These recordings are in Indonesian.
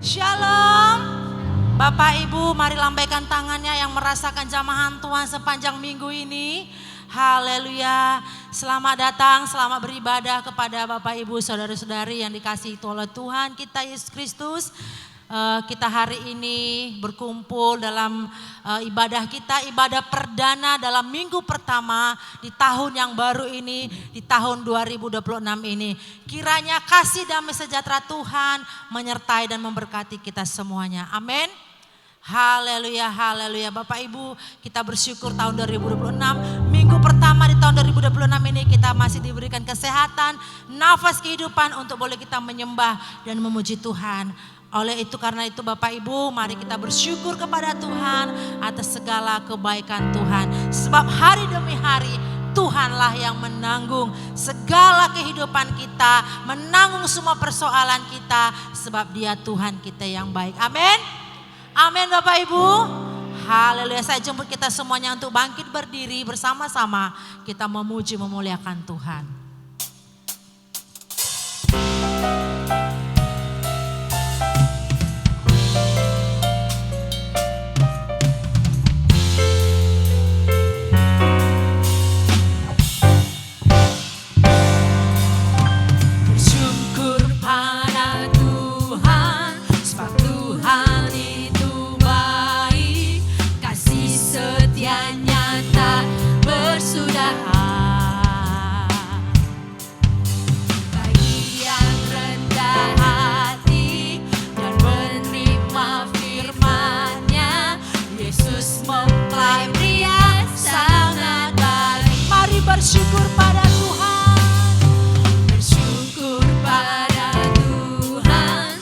Shalom. Bapak Ibu, mari lambaikan tangannya yang merasakan jamahan Tuhan sepanjang minggu ini. Haleluya. Selamat datang, selamat beribadah kepada Bapak Ibu, saudara-saudari yang dikasihi oleh Tuhan kita Yesus Kristus. Kita hari ini berkumpul dalam ibadah kita, ibadah perdana dalam minggu pertama di tahun yang baru ini, di tahun 2026 ini. Kiranya kasih damai sejahtera Tuhan menyertai dan memberkati kita semuanya. Amin. Haleluya, haleluya. Bapak Ibu, kita bersyukur tahun 2026, minggu pertama di tahun 2026 ini kita masih diberikan kesehatan, nafas kehidupan untuk boleh kita menyembah dan memuji Tuhan. Oleh itu, karena itu Bapak Ibu, mari kita bersyukur kepada Tuhan atas segala kebaikan Tuhan. Sebab hari demi hari Tuhanlah yang menanggung segala kehidupan kita, menanggung semua persoalan kita, sebab Dia Tuhan kita yang baik. Amin. Amin Bapak Ibu. Haleluya. Saya jemput kita semuanya untuk bangkit berdiri bersama-sama. Kita memuji memuliakan Tuhan. Bersyukur pada Tuhan, bersyukur pada Tuhan,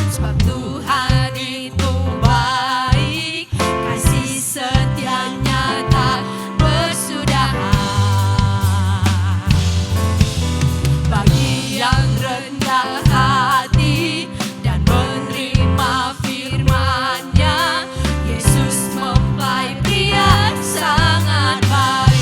sebab Tuhan itu baik, kasih setia-Nya tak bersudaha. Bagi yang rendah hati dan menerima firman-Nya, Yesus mempelai pria sangat baik.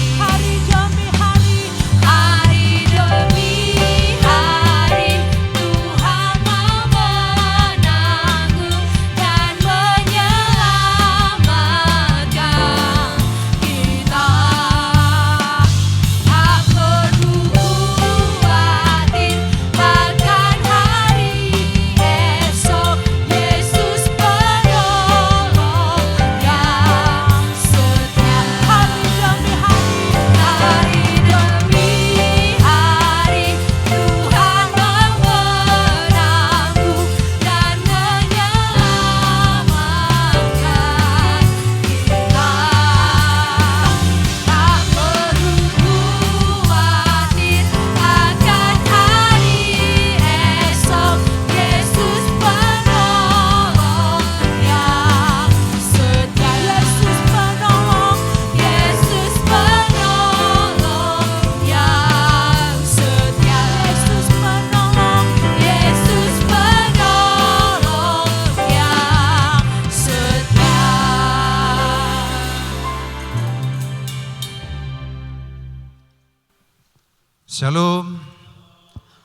Shalom,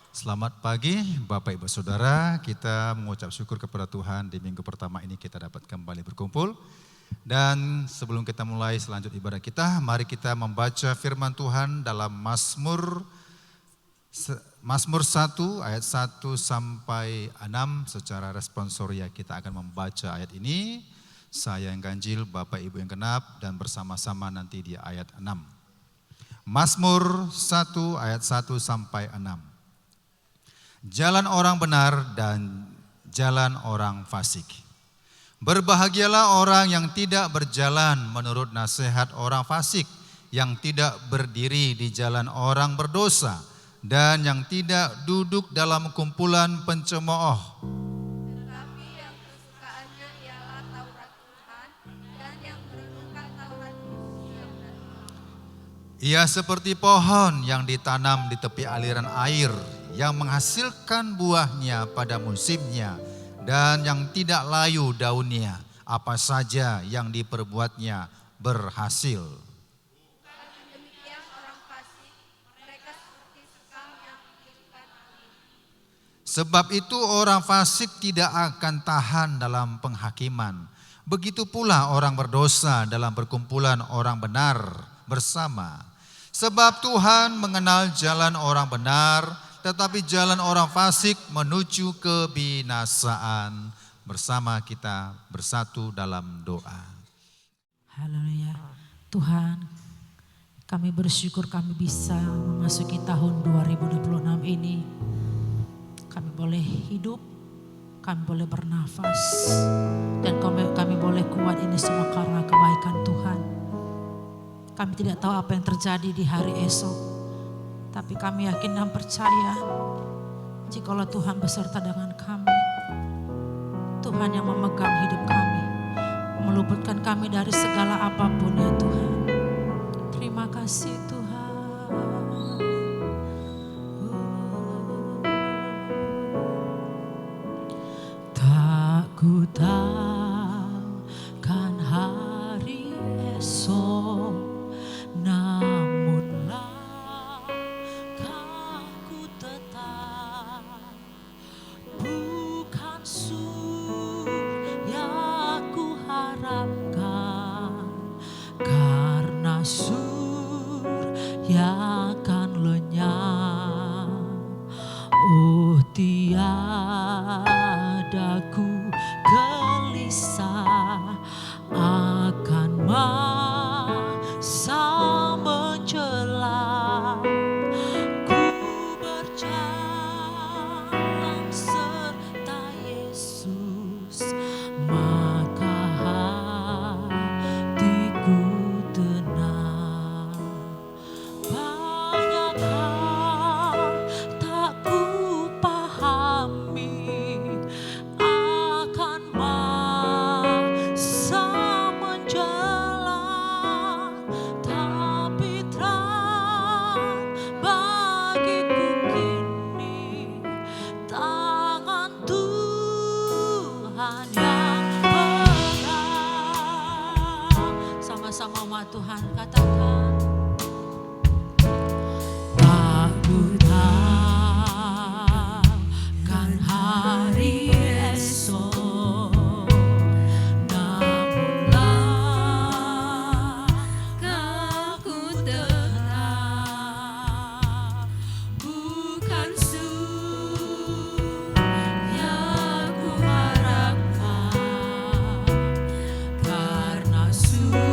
selamat pagi Bapak Ibu Saudara, kita mengucap syukur kepada Tuhan di minggu pertama ini kita dapat kembali berkumpul. Dan sebelum kita mulai selanjut ibadah kita, mari kita membaca firman Tuhan dalam Mazmur Mazmur 1 ayat 1 sampai 6 secara responsoria kita akan membaca ayat ini. Saya yang ganjil, Bapak Ibu yang genap, dan bersama-sama nanti di ayat 6. Mazmur 1 ayat 1 sampai 6. Jalan orang benar dan jalan orang fasik. Berbahagialah orang yang tidak berjalan menurut nasihat orang fasik, yang tidak berdiri di jalan orang berdosa, dan yang tidak duduk dalam kumpulan pencemooh. Tetapi yang kesukaannya ialah Taurat Tuhan, dan yang merenungkan Taurat setiap hari. Ia seperti pohon yang ditanam di tepi aliran air, yang menghasilkan buahnya pada musimnya, dan yang tidak layu daunnya, apa saja yang diperbuatnya berhasil. Demikian orang fasik, mereka seperti sekam yang ditiupkan angin. Sebab itu orang fasik tidak akan tahan dalam penghakiman. Begitu pula orang berdosa dalam perkumpulan orang benar bersama. Sebab Tuhan mengenal jalan orang benar, tetapi jalan orang fasik menuju kebinasaan. Bersama kita bersatu dalam doa. Haleluya. Tuhan, kami bersyukur kami bisa memasuki tahun 2026 ini. Kami boleh hidup, kami boleh bernafas, dan kami boleh kuat ini semua karena kebaikan Tuhan. Kami tidak tahu apa yang terjadi di hari esok, tapi kami yakin dan percaya jikalau Tuhan beserta dengan kami, Tuhan yang memegang hidup kami, meluputkan kami dari segala apapun ya Tuhan. Terima kasih Tuhan. Tak ku tahu kan hari esok, namun langkahku tetap bukan surga ku harapkan, karena surga akan lenyap. Oh tiada ku gelisah akan masa menjelang. Ku berjalan serta Yesus, maka hatiku tenang. Banyak hal tak ku pahami akan masa menjelang, tapi terang bagiku kini tangan Tuhan yang pegang. Sama-sama umat Tuhan katakan, tak ku tahu kan hari esok, namun langkahku tetap bukan surga ku harapkan, karena surga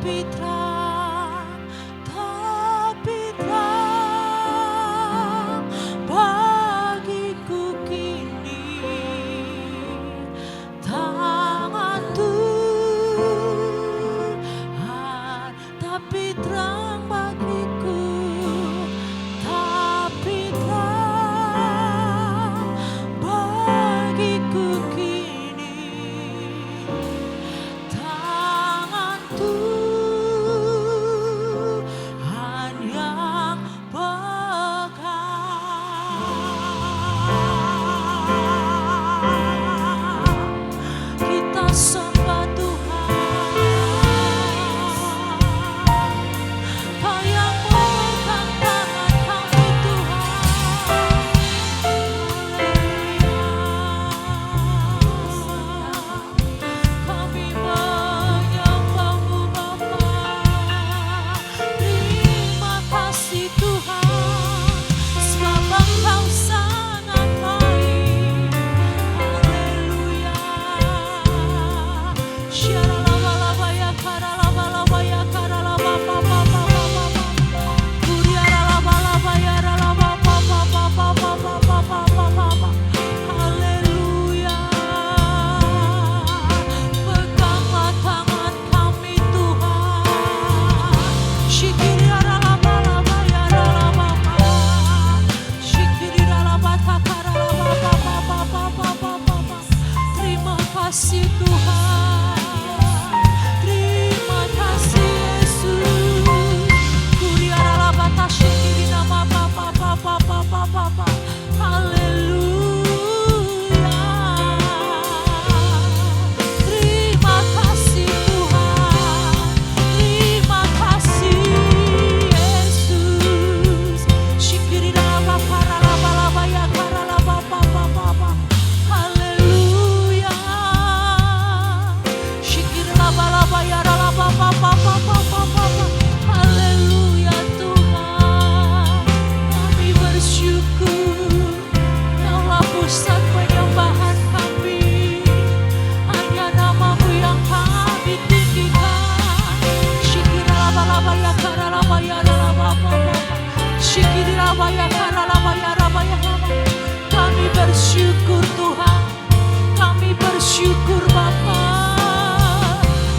terang bagiku kini. Tangan Tuhan tapi terang bagiku, tapi terang bagiku kini. Tangan Tuhan yang pegang. Kita sembah Tuhan, Kau yang memegang tangan kami Tuhan. Kami menyembah-Mu Bapa. Terima kasih Tuhan, sebab Engkau sangat baik. Haleluya. Syaralabalabaya karalabalabaya karalababababababa. Kuriaralabalabaya ralabababababababababa. Haleluya. Peganglah tangan kami Tuhan. Shikiriaralabalabaya ralababa. Shikiriaralabata karalabababababababa. Terima kasih Tuhan, terima kasih Yesus. Kuriaralabata shikirinamababababababa. Haleluya. Terima kasih Tuhan, terima kasih Yesus. Shikiriralabakaralabalabaya karalabababababa. Haleluya. Shikiriralabalabaya ralababababababa. Haleluya Tuhan, kami bersyukur. Kaulah pusat penyembahan kami, hanya nama-Mu yang kami tinggikan. Shikiralabalabaya karalabaya ralabababa. Shikirilabaya karalabaya rabaya rabaya. Kami bersyukur Tuhan, kami bersyukur Bapa.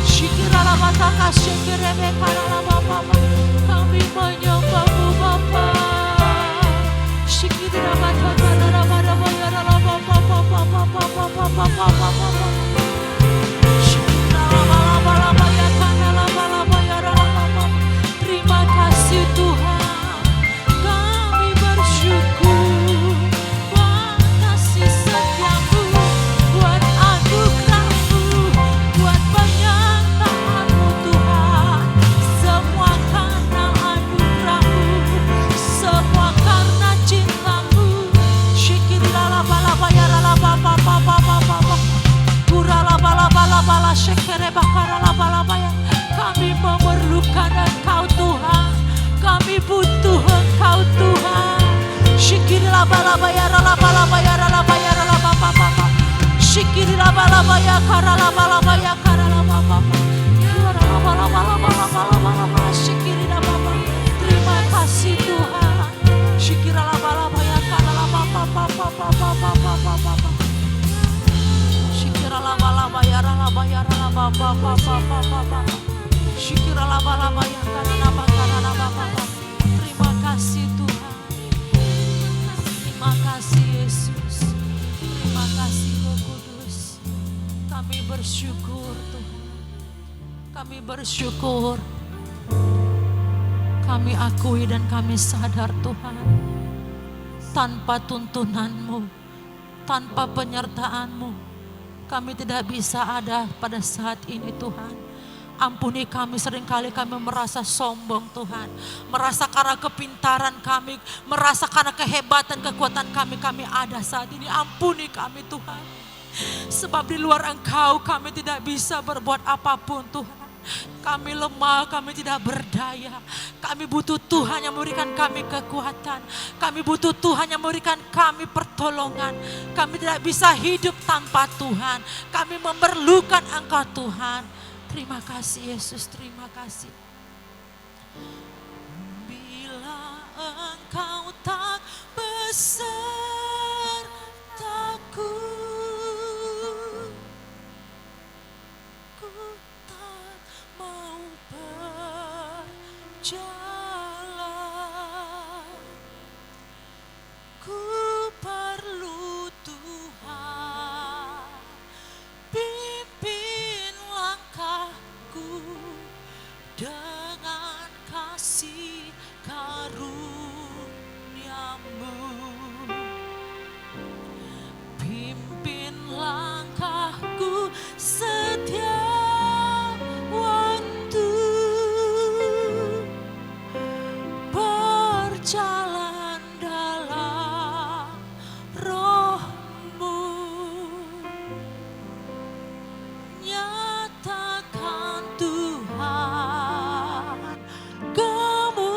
Shikiralabataka shikirebe karalabababa. Kami menyembah-Mu Bapa. Shikiralabata karalabarabaya ralababababababababababa. Shikiralabalabaya karalabalabaya ralabababa. Terima kasih Tuhan, kami bersyukur buat kasih setia-Mu, buat anugerah-Mu, buat penyertaan-Mu Tuhan. Semua karena anugerah-Mu, semua karena cinta-Mu. Shikiralabalabaya ralababababababa. Kuralabalabala shekerebakaralabalabaya. Kami memerlukan Engkau Tuhan, kami butuh Engkau Tuhan. Shikiralabalabaya ralabalabaya ralabaya ralababababa. Shikiralabalabaya karalabalabaya karalabababa. Kuralabalabalabalabalabalaba. Shikiralababa. Terima kasih Tuhan. Shikiralabalabaya karalabababababababababa. Shikiralabalabaya ralabaya ralabababababababa. Shikiralabalabaya karalababababababa. Terima kasih Tuhan, terima kasih Yesus, terima kasih Roh Kudus. Kami bersyukur Tuhan, kami bersyukur. Kami akui dan kami sadar Tuhan, tanpa tuntunan-Mu, tanpa penyertaan-Mu, kami tidak bisa ada pada saat ini Tuhan. Ampuni kami, seringkali kami merasa sombong Tuhan. Merasa karena kepintaran kami, merasa karena kehebatan, kekuatan kami ada saat ini. Ampuni kami Tuhan. Sebab di luar Engkau kami tidak bisa berbuat apapun Tuhan. Kami lemah, kami tidak berdaya. Kami butuh Tuhan yang memberikan kami kekuatan. Kami butuh Tuhan yang memberikan kami pertolongan. Kami tidak bisa hidup tanpa Tuhan. Kami memerlukan Engkau Tuhan. Terima kasih Yesus, terima kasih. Bila Engkau tak besertaku, ku tak mau berjalan. Ku perlu Tuhan, pimpin langkahku dengan kasih karunia-Mu. Pimpin langkahku setiap waktu, berjalan dalam Roh-Mu. Nyatakan Tuhan kemuliaan-Mu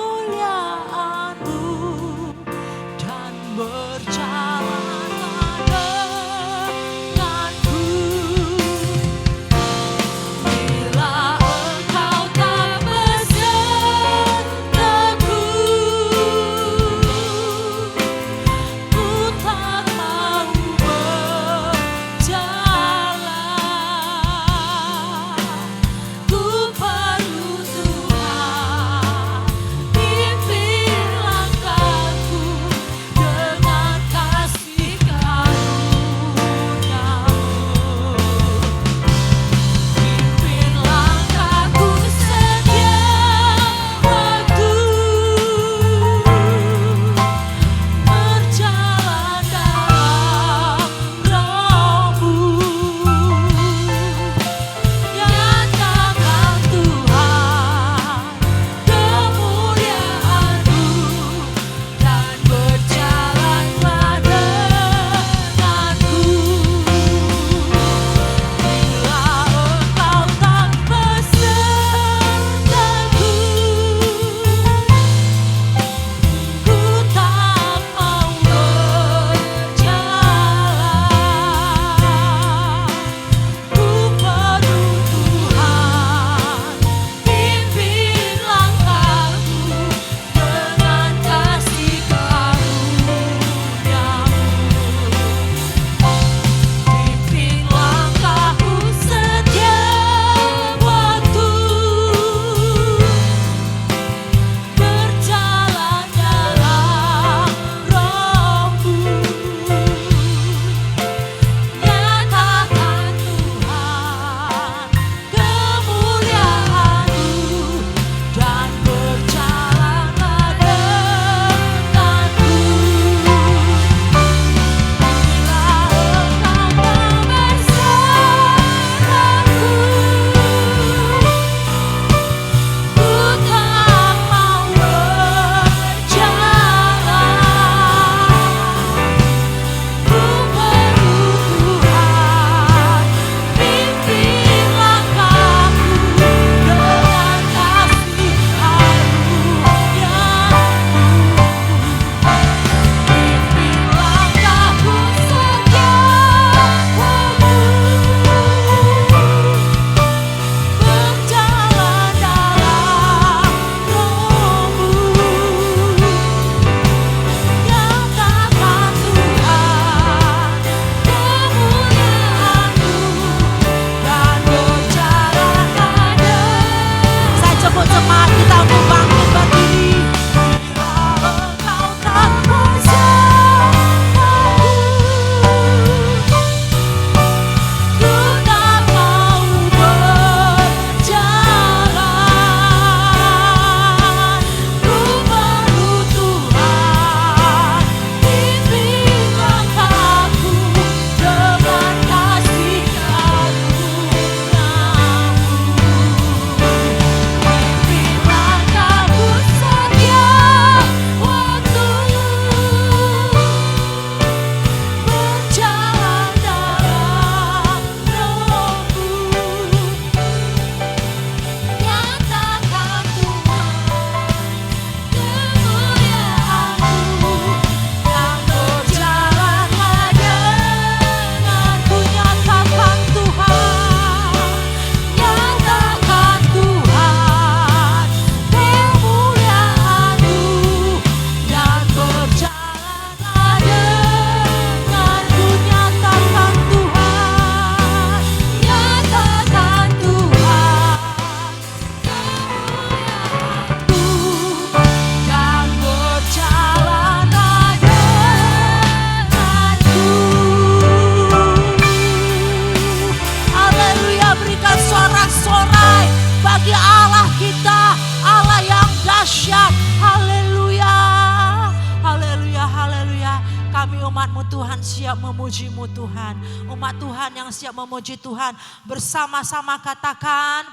Umat-Mu Tuhan siap memuji-Mu Tuhan. Umat Tuhan yang siap memuji Tuhan bersama-sama katakan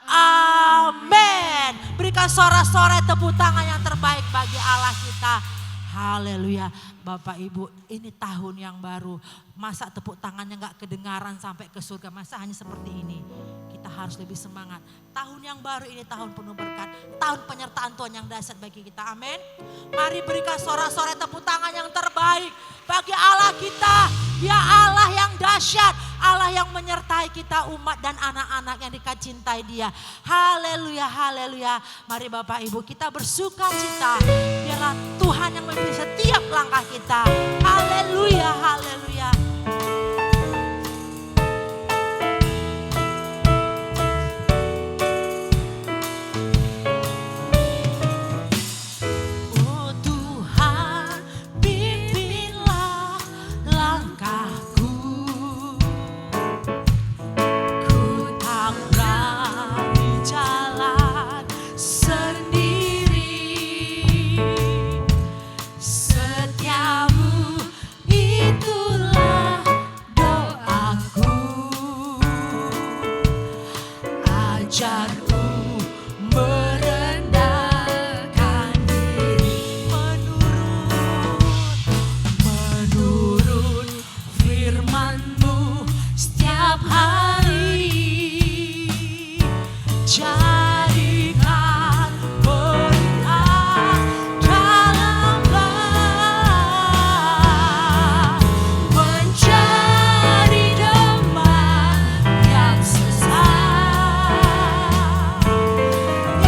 amin. Berikan sorak-sorai tepuk tangan yang terbaik bagi Allah kita. Haleluya. Bapak Ibu, ini tahun yang baru. Masa tepuk tangannya gak kedengaran sampai ke surga. Masa hanya seperti ini. Kita harus lebih semangat. Tahun yang baru ini tahun penuh berkat. Tahun penyertaan Tuhan yang dahsyat bagi kita. Amin. Mari berikan sorak-sorai tepuk tangan yang terbaik bagi Allah kita. Dia Allah yang dahsyat. Allah yang menyertai kita, umat dan anak-anak yang dikasih Dia. Haleluya, haleluya. Mari Bapak Ibu kita bersuka cita. Biarlah Tuhan yang memimpin setiap langkah kita. Haleluya, haleluya. Oh Tuhan, pimpinlah langkahku. Ku tak berani jalan sendiri. Setiamu itulah doaku. Ajarku merendahkan diri menurut firman-Mu setiap hari. Jadikan perintah dalamlah mencari demam yang sesat.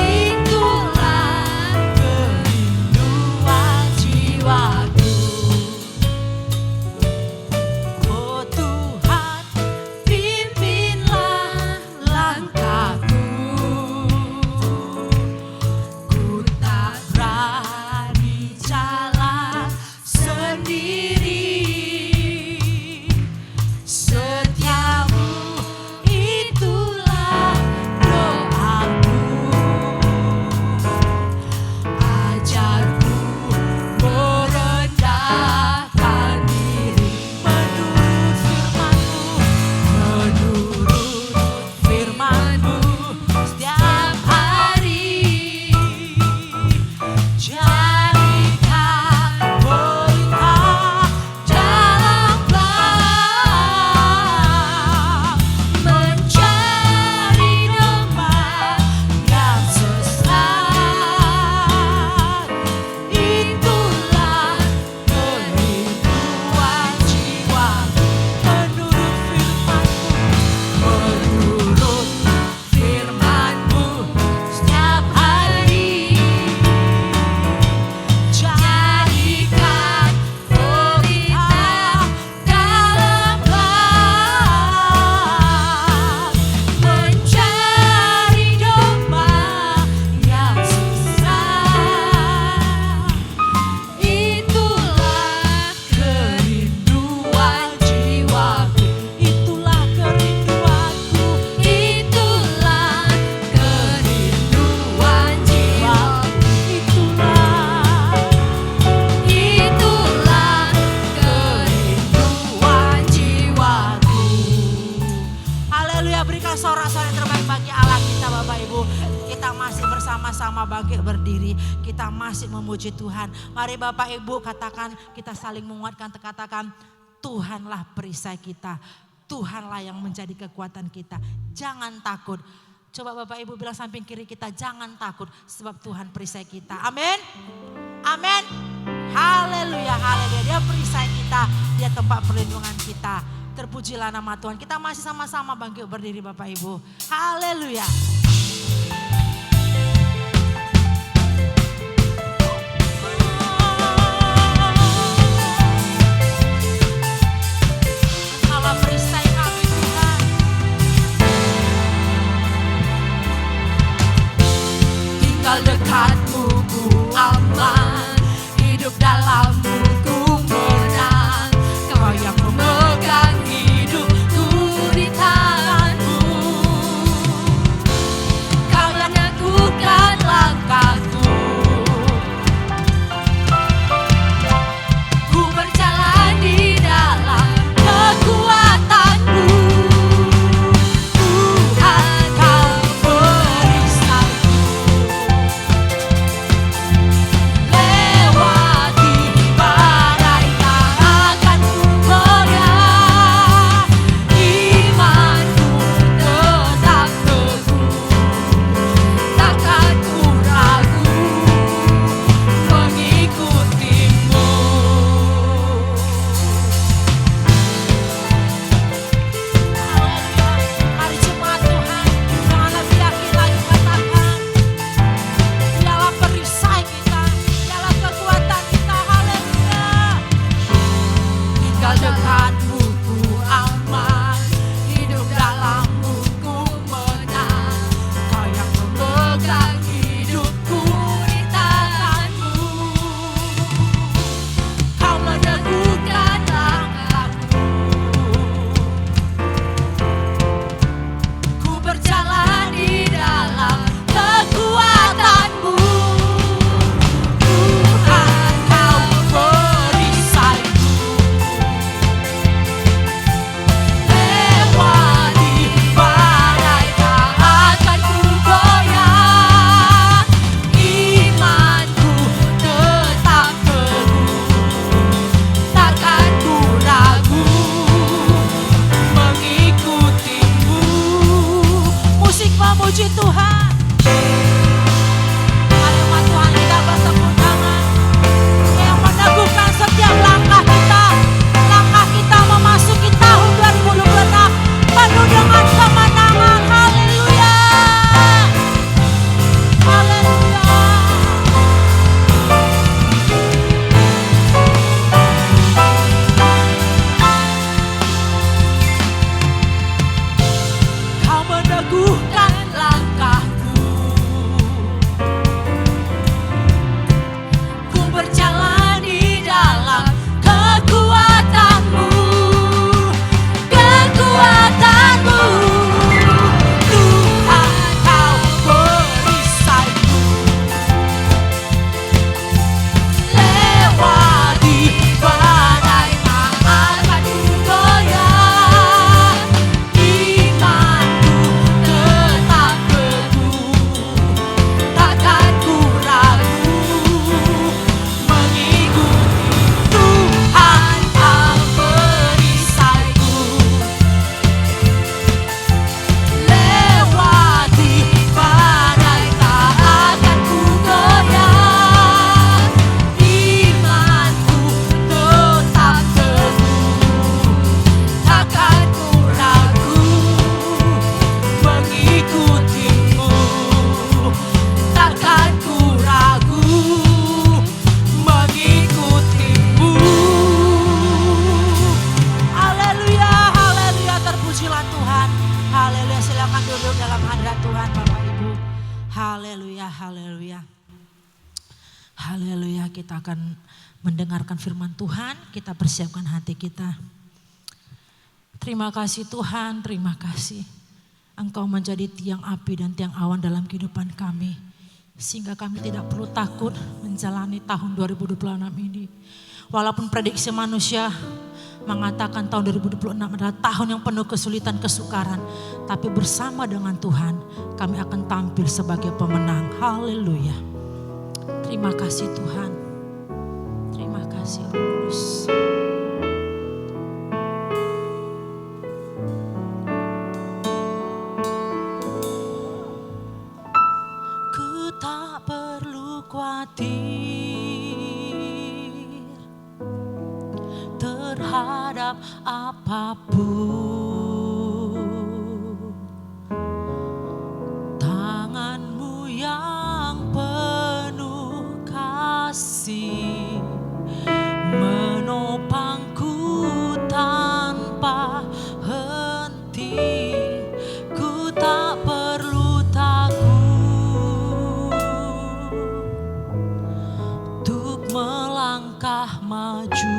Itulah kerinduan jiwaku. Oh Tuhan, pimpinlah langkahku. Ku tak berani jalan sendiri. Setiamu itulah doaku. Ajarku merendahkan diri menurut firman-Mu setiap hari. Jadikan perintah dalamlah mencari demam yang sesat. Itulah kerinduan jiwaku. Menurut firman-Mu setiap hari. Jadikan perintah dalamlah mencari domba yang sesat. Itulah kerinduan jiwaku. Itulah kerinduanku. Itulah kerinduan jiwaku. Itulah kerinduan jiwaku. Haleluya, berikan sorak-sorai yang terbaik bagi Allah kita Bapak Ibu. Kita masih bersama-sama bangkit berdiri. Kita masih memuji Tuhan. Mari Bapak Ibu katakan, kita saling menguatkan, katakan Tuhanlah perisai kita. Tuhanlah yang menjadi kekuatan kita. Jangan takut. Coba Bapak Ibu bilang samping kiri kita, jangan takut sebab Tuhan perisai kita. Amin. Amin. Haleluya, haleluya. Dia perisai kita, dia tempat perlindungan kita. Terpujilah nama Tuhan. Kita masih sama-sama bangkit berdiri Bapak Ibu. Haleluya. Allah perisai kami Tuhan. Tinggal dekat-Mu ku aman, hidup dalam-Mu ku menang. Kau yang memegang hidupku di tangan-Mu. Kau yang meneguhkan langkahku. Ku berjalan Haleluya. Haleluya, kita akan mendengarkan firman Tuhan, kita persiapkan hati kita. Terima kasih Tuhan, terima kasih. Engkau menjadi tiang api dan tiang awan dalam kehidupan kami. Sehingga kami tidak perlu takut menjalani tahun 2026 ini. Walaupun prediksi manusia mengatakan tahun 2026 adalah tahun yang penuh kesulitan, kesukaran. Tapi bersama dengan Tuhan kami akan tampil sebagai pemenang. Haleluya. Terima kasih Tuhan. Terima kasih Roh Kudus. Ku tak perlu khawatir terhadap apapun. Tangan-Mu yang penuh kasih menopangku tanpa henti. Ku tak perlu takut untuk melangkah maju.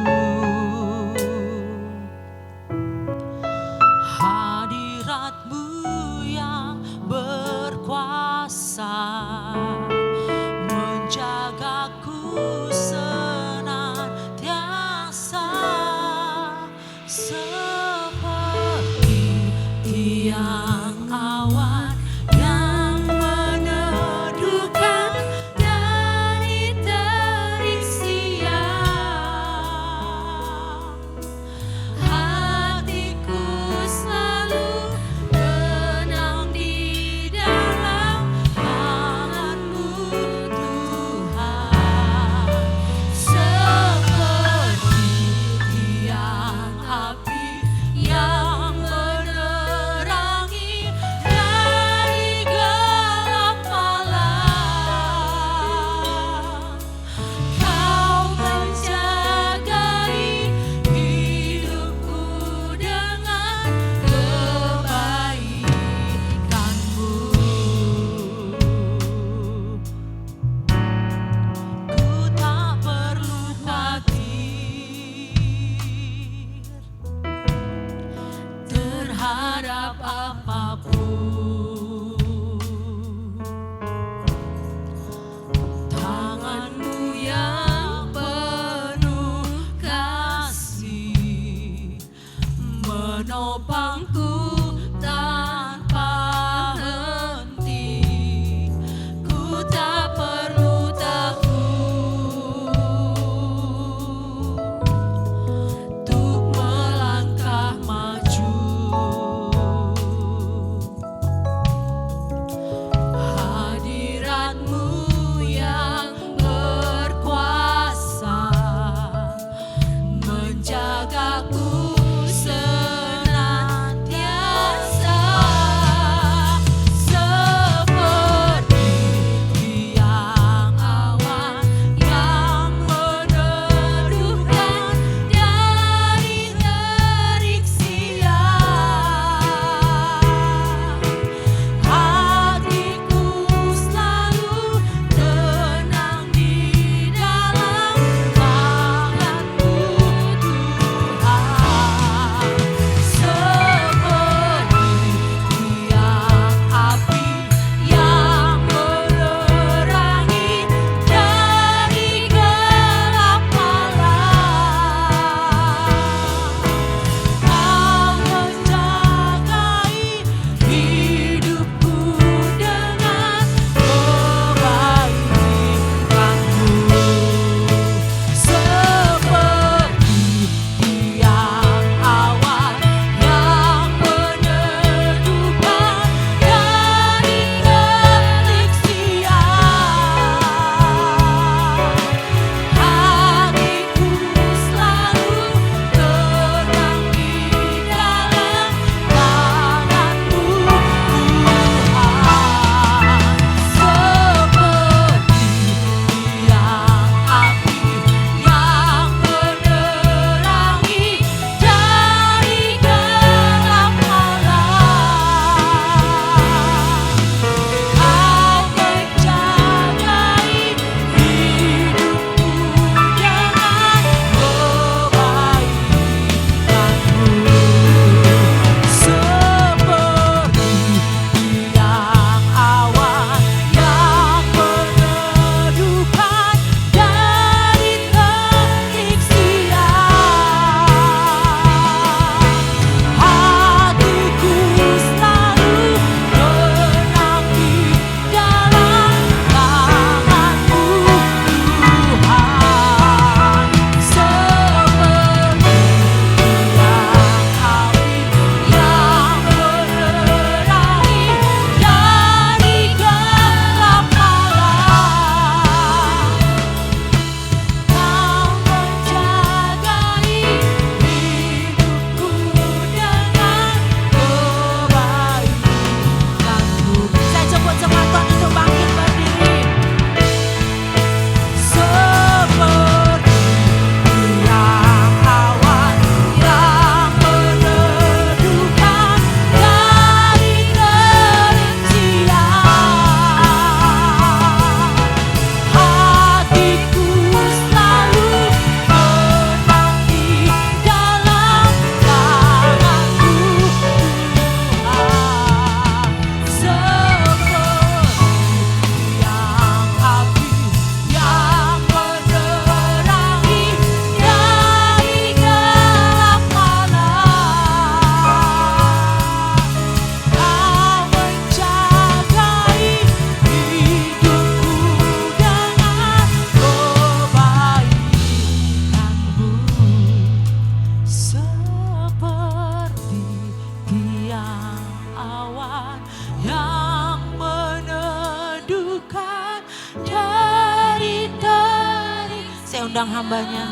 undang hambanya.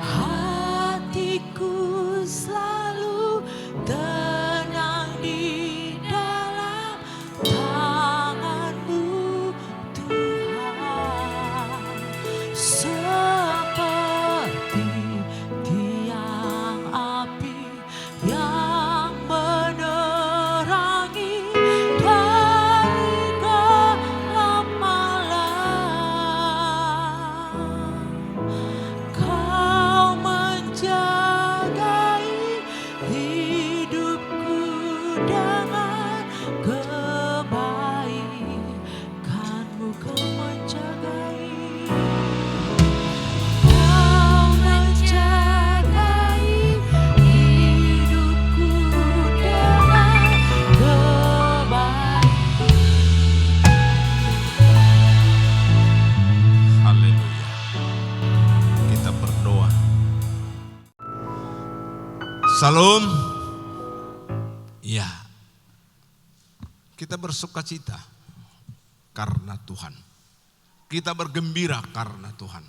Hatiku selalu tenang di dalam tangan-Mu Tuhan, seperti tiang api yang menerangi dari gelap malam. Kau menjagai hidupku dengan kebaikan-Mu, Kau menjagai. Kau menjagai hidupku dengan kebaikan. Haleluya. Kita berdoa. Salam. Ya. Kita bersukacita karena Tuhan. Kita bergembira karena Tuhan.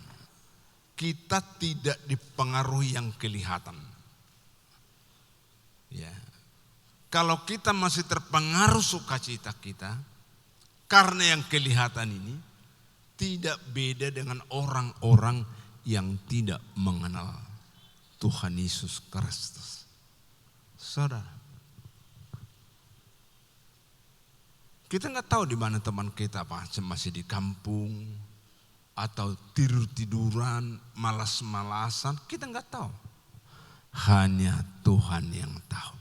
Kita tidak dipengaruhi yang kelihatan. Ya. Kalau kita masih terpengaruh sukacita kita karena yang kelihatan ini, tidak beda dengan orang-orang yang tidak mengenal Tuhan Yesus Kristus. Saudara, kita nggak tahu di mana teman kita, apa masih di kampung atau tidur-tiduran, malas-malasan, kita nggak tahu. Hanya Tuhan yang tahu.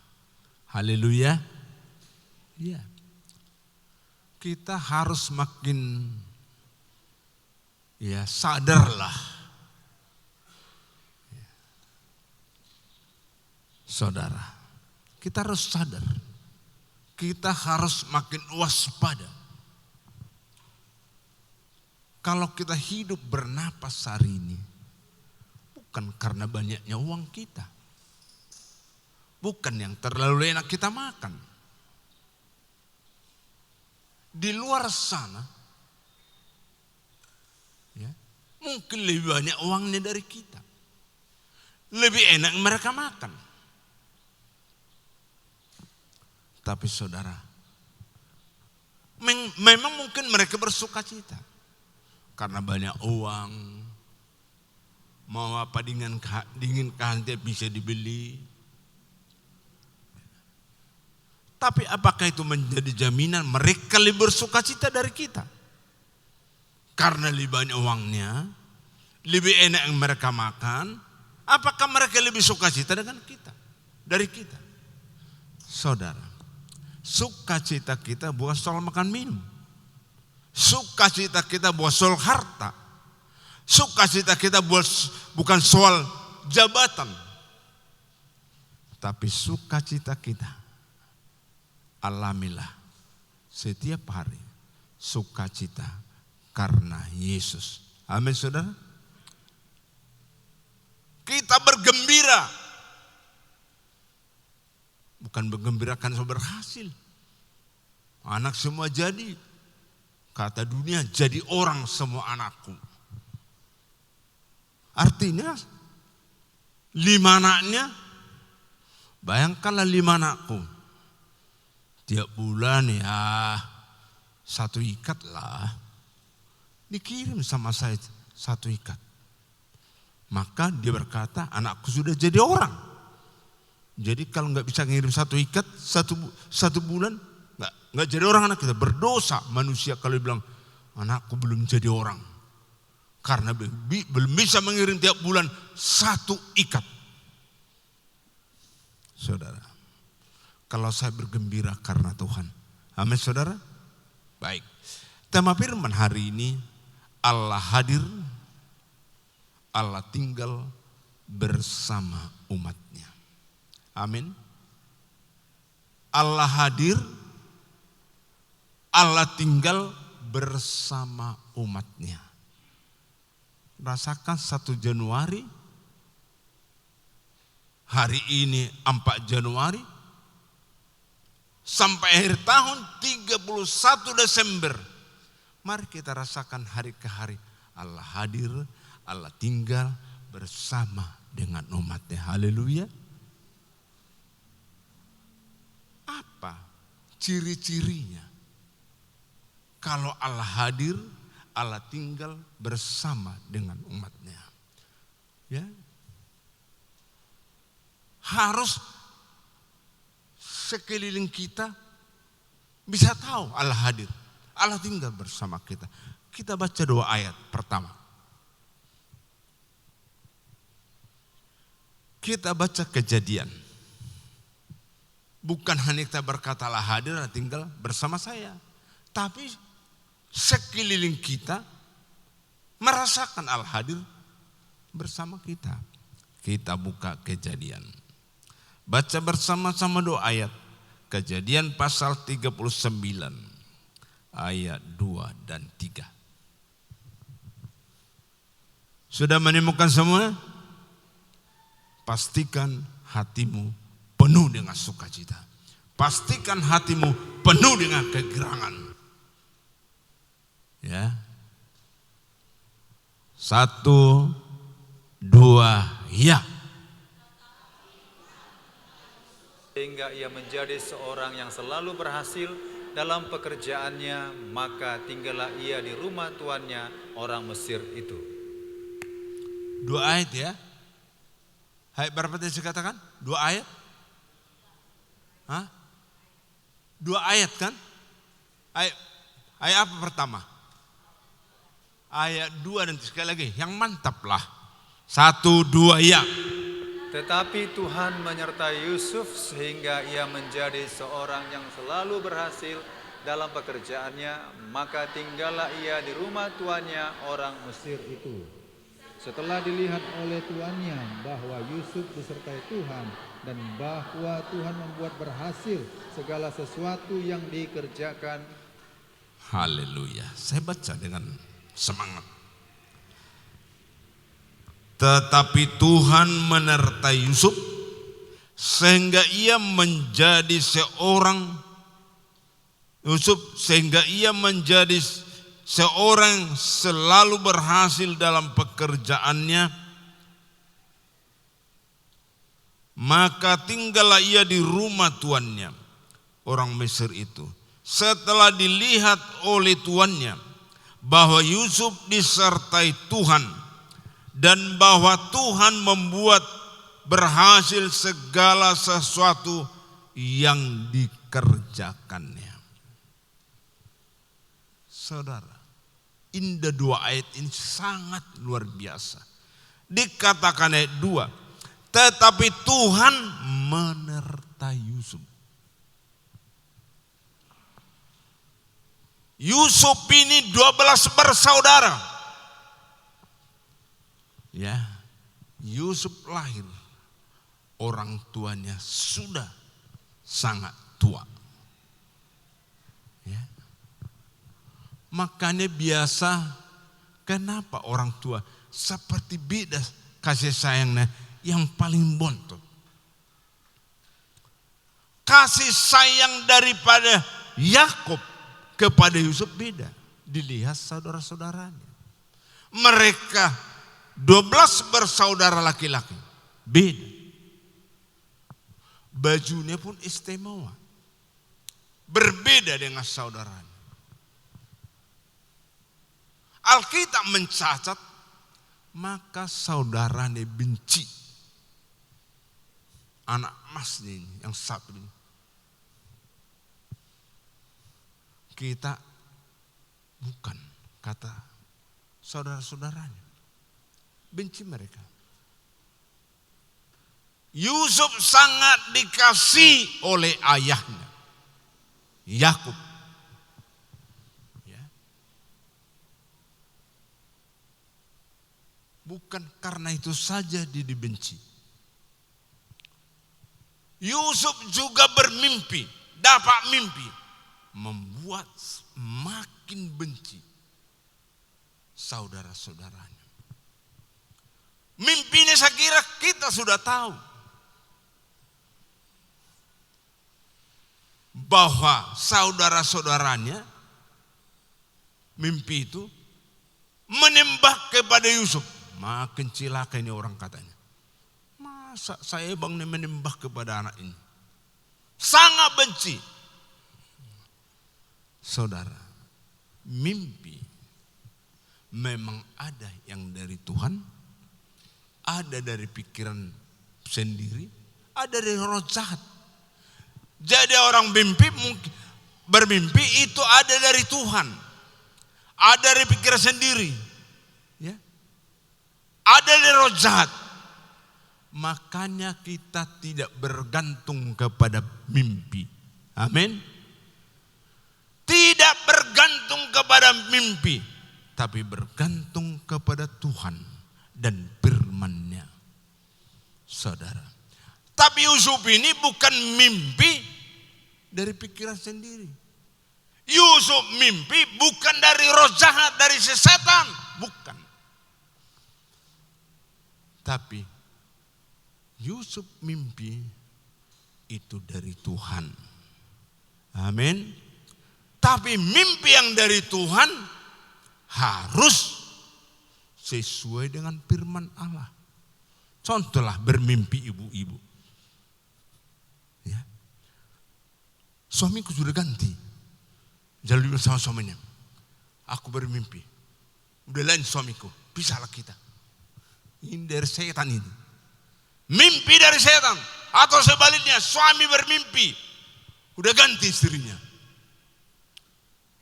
Haleluya. Ya. Kita harus makin sadarlah. Saudara, kita harus sadar. Kita harus makin waspada. Kalau kita hidup bernapas hari ini, bukan karena banyaknya uang kita. Bukan yang terlalu enak kita makan. Di luar sana, ya, mungkin lebih banyak uangnya dari kita. Lebih enak mereka makan. Tapi saudara, memang mungkin mereka bersukacita karena banyak uang, mau apa diinginkan dia bisa dibeli. Tapi apakah itu menjadi jaminan mereka lebih bersukacita dari kita? Karena lebih banyak uangnya, lebih enak yang mereka makan, apakah mereka lebih sukacita dengan kita, dari kita? Saudara, sukacita kita bukan soal makan minum. Sukacita kita bukan soal harta. Sukacita kita bukan soal jabatan. Tapi sukacita kita, alamilah setiap hari sukacita karena Yesus. Amin saudara. Kita bergembira. Bukan bergembira karena berhasil. Anak semua jadi. Kata dunia, jadi orang semua anakku. Artinya 5 anaknya, bayangkanlah 5 anakku. Tiap bulan ya 1 ikat lah. Dikirim sama saya 1 ikat. Maka dia berkata, anakku sudah jadi orang. Jadi kalau nggak bisa ngirim 1 ikat satu bulan, nggak jadi orang anak kita. Berdosa manusia kalau bilang anakku belum jadi orang, karena belum bisa mengirim tiap bulan 1 ikat. Saudara, kalau saya bergembira karena Tuhan, amin saudara. Baik, tema firman hari ini, Allah hadir, Allah tinggal bersama umatnya. Amin. Allah hadir, Allah tinggal bersama umatnya. Rasakan 1 Januari, hari ini 4 Januari, sampai akhir tahun 31 Desember. Mari kita rasakan hari ke hari Allah hadir, Allah tinggal bersama dengan umatnya. Haleluya. Apa ciri-cirinya? Kalau Allah hadir, Allah tinggal bersama dengan umatnya. Ya. Harus sekeliling kita bisa tahu Allah hadir. Allah tinggal bersama kita. Kita baca 2 ayat pertama. Kita baca Kejadian. Bukan hanya kita berkata Allah hadir, Allah tinggal bersama saya. Tapi sekeliling kita merasakan Allah hadir bersama kita. Kita buka Kejadian. Baca bersama-sama 2 ayat. Kejadian pasal 39 ayat 2 dan 3. Sudah menemukan semua? Pastikan hatimu penuh dengan sukacita. Pastikan hatimu penuh dengan kegirangan. Ya. 1, 2, ya. Sehingga ia menjadi seorang yang selalu berhasil dalam pekerjaannya, maka tinggallah ia di rumah tuannya, orang Mesir itu. 2 ayat ya. Ayat berapa tadi saya katakan? 2 ayat? Hah? 2 ayat kan? Ayat apa pertama? Ayat 2 dan sekali lagi. Yang mantap lah. 1, 2, ya. Tetapi Tuhan menyertai Yusuf sehingga ia menjadi seorang yang selalu berhasil dalam pekerjaannya, maka tinggallah ia di rumah tuannya, orang Mesir itu. Setelah dilihat oleh tuannya bahwa Yusuf disertai Tuhan dan bahwa Tuhan membuat berhasil segala sesuatu yang dikerjakan. Haleluya. Saya baca dengan semangat. Tetapi Tuhan menyertai Yusuf sehingga ia menjadi seorang selalu berhasil dalam pekerjaannya, maka tinggallah ia di rumah tuannya, orang Mesir itu. Setelah dilihat oleh tuannya bahwa Yusuf disertai Tuhan dan bahwa Tuhan membuat berhasil segala sesuatu yang dikerjakannya. Saudara, indah 2 ayat ini sangat luar biasa. Dikatakan ayat 2, tetapi Tuhan menyertai Yusuf. Yusuf ini 12 bersaudara. Ya, Yusuf lahir, orang tuanya sudah sangat tua. Ya. Makanya biasa, kenapa orang tua seperti beda kasih sayangnya yang paling bontot. Kasih sayang daripada Yakub kepada Yusuf beda. Dilihat saudara-saudaranya. Mereka 12 bersaudara laki-laki. Beda. Bajunya pun istimewa. Berbeda dengan saudaranya. Alkitab mencatat, maka saudaranya benci. Anak mas ini yang satu ini. Kita bukan, kata saudara-saudaranya. Benci mereka. Yusuf sangat dikasihi oleh ayahnya, Yakub. Ya. Bukan karena itu saja dia dibenci. Yusuf juga bermimpi, dapat mimpi, membuat makin benci saudara-saudaranya. Mimpi ini saya kira kita sudah tahu. Bahwa saudara-saudaranya mimpi itu Menyembah kepada Yusuf. Makin cilaka ini orang katanya. Masa saya bang menyembah kepada anak ini? Sangat benci. Saudara, mimpi memang ada yang dari Tuhan, ada dari pikiran sendiri, ada dari roh jahat. Jadi orang bermimpi itu ada dari Tuhan, ada dari pikiran sendiri, ya, ada dari roh jahat. Makanya kita tidak bergantung kepada mimpi. Amin. Tidak bergantung kepada mimpi, tapi bergantung kepada Tuhan dan firman-Nya. Saudara, tapi Yusuf ini bukan mimpi dari pikiran sendiri. Yusuf mimpi bukan dari roh jahat, dari setan, bukan. Tapi Yusuf mimpi itu dari Tuhan. Amin. Tapi mimpi yang dari Tuhan harus sesuai dengan firman Allah. Contohlah bermimpi ibu-ibu. Ya. Suamiku sudah ganti. Jalan sama suaminya. Aku bermimpi. Udah lain suamiku. Pisahlah kita. Ini dari setan ini. Mimpi dari setan. Atau sebaliknya suami bermimpi. Udah ganti istrinya.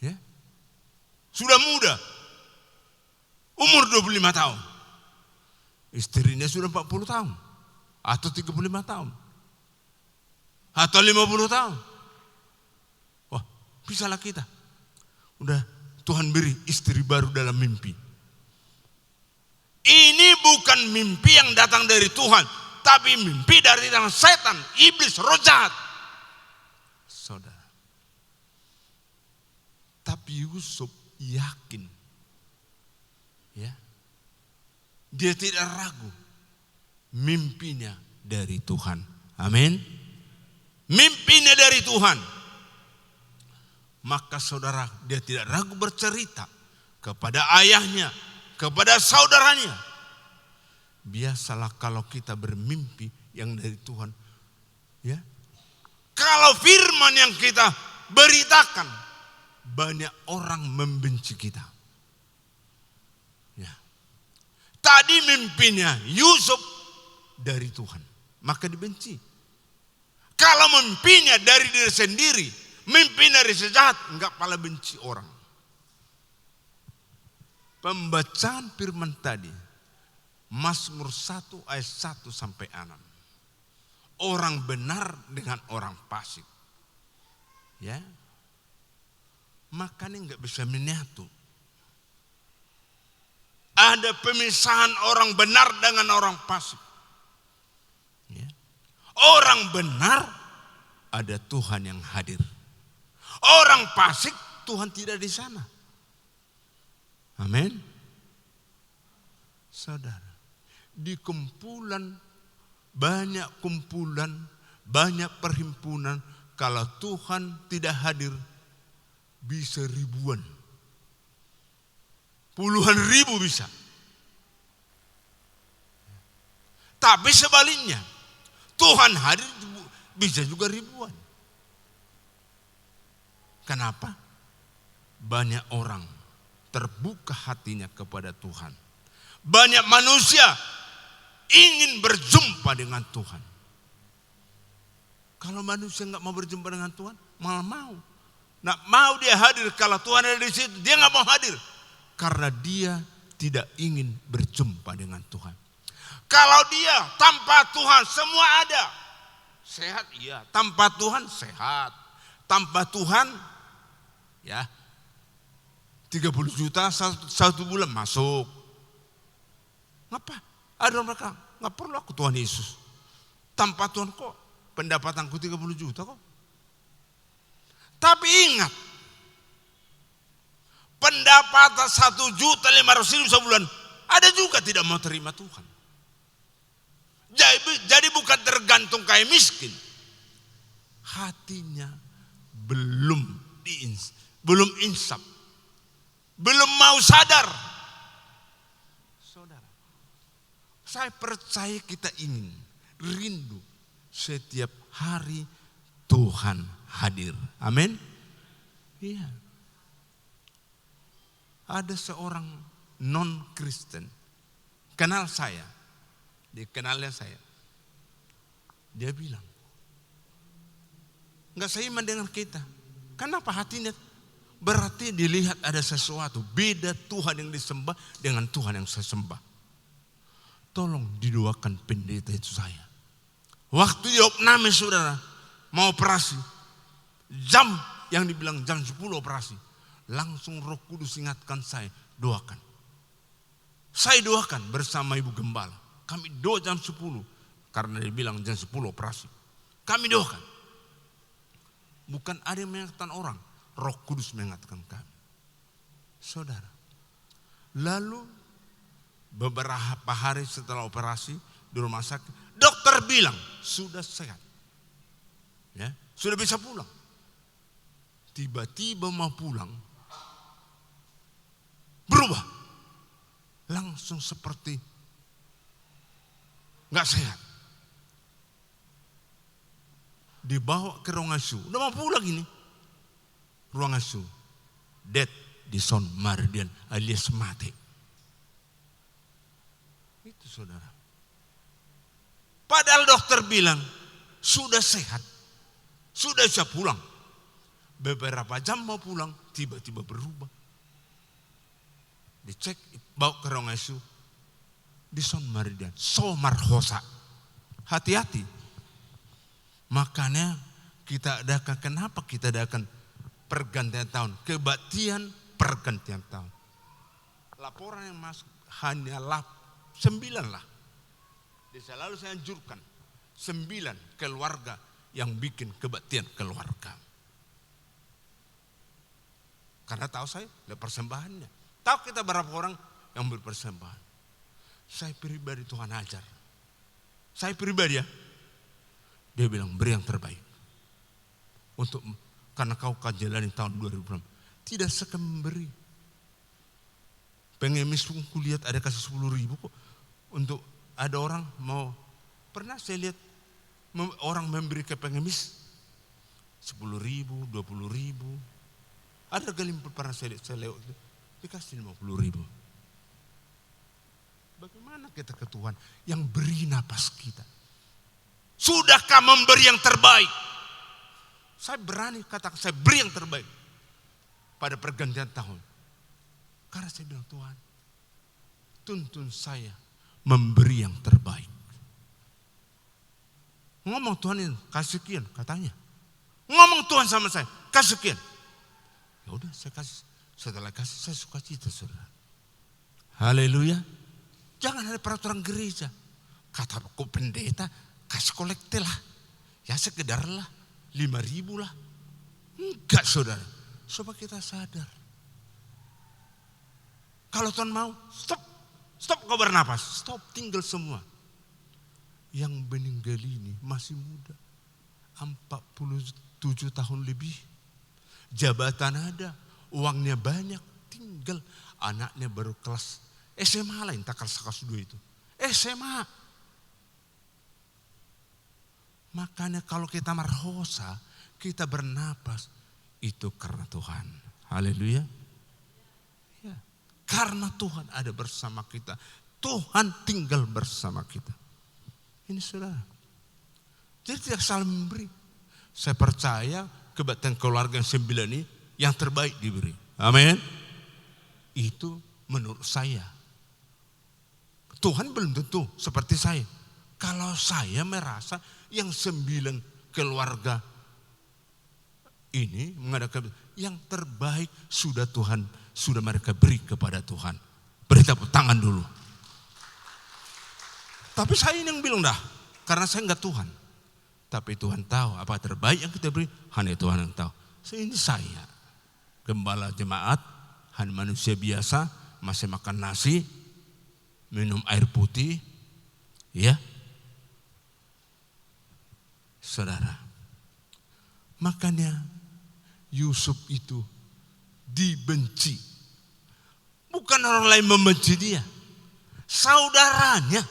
Ya. Sudah muda. Umur 25 tahun. Istrinya sudah 40 tahun. Atau 35 tahun. Atau 50 tahun. Wah, pisahlah kita. Udah Tuhan beri istri baru dalam mimpi. Ini bukan mimpi yang datang dari Tuhan. Tapi mimpi dari dalam setan, iblis, roh jahat. Saudara. Tapi Yusuf yakin. Ya. Dia tidak ragu. Mimpinya dari Tuhan. Amin. Mimpinya dari Tuhan. Maka saudara, dia tidak ragu bercerita kepada ayahnya, kepada saudaranya. Biasalah kalau kita bermimpi yang dari Tuhan. Ya. Kalau firman yang kita beritakan, banyak orang membenci kita. Ya. Tadi mimpinya Yusuf dari Tuhan, maka dibenci. Kalau mimpinya dari diri sendiri, mimpi dari sejahat, enggak pala benci orang. Pembacaan firman tadi, Mazmur 1 ayat 1 sampai 6. Orang benar dengan orang fasik. Ya. Makanya enggak bisa menyatu. Ada pemisahan orang benar dengan orang fasik. Ya. Orang benar ada Tuhan yang hadir. Orang fasik Tuhan tidak di sana. Amin. Saudara, di kumpulan, banyak perhimpunan, kalau Tuhan tidak hadir, bisa ribuan. Puluhan ribu bisa. Tapi sebaliknya, Tuhan hadir bisa juga ribuan. Kenapa? Banyak orang terbuka hatinya kepada Tuhan. Banyak manusia ingin berjumpa dengan Tuhan. Kalau manusia nggak mau berjumpa dengan Tuhan, malah mau. Nggak mau dia hadir. Kalau Tuhan ada di situ, dia nggak mau hadir. Karena dia tidak ingin berjumpa dengan Tuhan. Kalau dia tanpa Tuhan semua ada. Sehat iya, tanpa Tuhan sehat. Tanpa Tuhan ya 30 juta satu bulan masuk. Ngapa? Ada orang mereka, nggak perlu aku Tuhan Yesus. Tanpa Tuhan kok pendapatanku 30 juta kok. Tapi ingat, pendapatan 1.500.000 sebulan ada juga tidak mau terima Tuhan. Jadi bukan tergantung kayak miskin. Hatinya belum insaf. Belum mau sadar Saya percaya kita ingin, rindu setiap hari Tuhan hadir. Amin. Iya. Ada seorang non-Kristen kenal saya. Dia kenalnya saya. Dia bilang, enggak seiman dengan kita. Kenapa hatinya? Berarti dilihat ada sesuatu. Beda Tuhan yang disembah dengan Tuhan yang saya sembah. Tolong didoakan pendeta itu saya. Waktu di opname saudara, mau operasi. Jam yang dibilang jam 10 operasi. Langsung Roh Kudus ingatkan saya, doakan. Saya doakan bersama Ibu Gembala. Kami doa jam 10. Karena dia bilang jam 10 operasi. Kami doakan. Bukan ada yang mengingatkan orang. Roh Kudus mengingatkan kami. Saudara. Lalu beberapa hari setelah operasi di rumah sakit. Dokter bilang sudah sehat. Ya, sudah bisa pulang. Tiba-tiba mau pulang. Berubah. Langsung seperti nggak sehat. Dibawa ke ruang ICU. Udah mau pulang ini. Ruang ICU. Dead di Son Mardian alias mati. Itu saudara. Padahal dokter bilang sudah sehat. Sudah bisa pulang. Beberapa jam mau pulang. Tiba-tiba berubah. Dicek. Bawa ke ruang ICU. Di Son Mardian. Somarhosa. Hati-hati. Makanya kita adakan, kenapa kita adakan pergantian tahun? Kebaktian pergantian tahun. Laporan yang masuk hanyalah 9 lah. Jadi selalu saya anjurkan 9 keluarga yang bikin kebaktian keluarga. Karena tahu saya ada persembahannya. Tahu kita berapa orang yang berpersembahan. Saya pribadi Tuhan ajar. Saya pribadi ya. Dia bilang beri yang terbaik. Karena kau akan jalani tahun 2006. Tidak suka memberi. Pengemis pun kulihat ada kasih 10.000 kok. Untuk ada orang mau. Pernah saya lihat orang memberi ke pengemis 10.000, 20.000. Ada kali pernah saya lewat itu. Dikasih 50.000. Bagaimana kita ke Tuhan yang beri napas kita? Sudahkah memberi yang terbaik? Saya berani katakan saya beri yang terbaik pada pergantian tahun. Karena saya bilang Tuhan, tuntun saya memberi yang terbaik. Ngomong Tuhan ini kasih sekian katanya. Ngomong Tuhan sama saya kasih sekian. Ya udah saya kasih. Setelah kasih saya suka cita saudara. Haleluya. Jangan ada peraturan gereja. Kata kok pendeta. Kasih kolekte lah. Ya sekedar lah. 5.000 lah. Enggak saudara. Supaya kita sadar. Kalau Tuhan mau. Stop. Stop kau bernapas. Stop tinggal semua. Yang meninggal ini masih muda. 47 tahun lebih. Jabatan ada. Uangnya banyak. Tinggal anaknya baru kelas SMA lah. Entah kelas 2 itu. SMA. Makanya kalau kita marhosa, kita bernapas, itu karena Tuhan. Haleluya. Ya. Karena Tuhan ada bersama kita. Tuhan tinggal bersama kita. Ini saudara. Jadi tidak salah memberi. Saya percaya kebaktian keluarga yang 9 ini yang terbaik diberi. Amin. Itu menurut saya. Tuhan belum tentu seperti saya. Kalau saya merasa yang 9 keluarga ini mengadakan yang terbaik sudah Tuhan, sudah mereka beri kepada Tuhan. Beri tepuk tangan dulu. Tapi saya ini yang bilang dah, karena saya enggak Tuhan. Tapi Tuhan tahu apa terbaik yang kita beri, hanya Tuhan yang tahu. Ini saya, gembala jemaat, hanya manusia biasa, masih makan nasi, minum air putih, ya. Saudara, makanya Yusuf itu dibenci. Bukan orang lain membenci dia. Saudaranya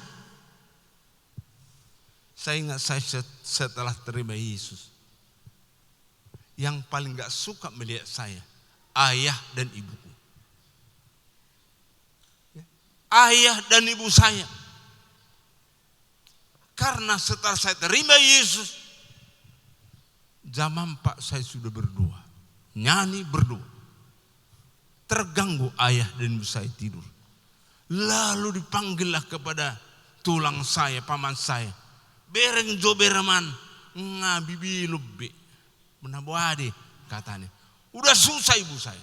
Saya ingat saya setelah terima Yesus, yang paling gak suka melihat saya, ayah dan ibuku. Ayah dan ibu saya. Karena setelah saya terima Yesus, jam 4 saya sudah berdoa, nyanyi berdoa. Terganggu ayah dan ibu saya tidur. Lalu dipanggillah kepada tulang saya, paman saya. Bereng jo beraman, ngabibi lebih. Menabuade katanya. Udah susah ibu saya.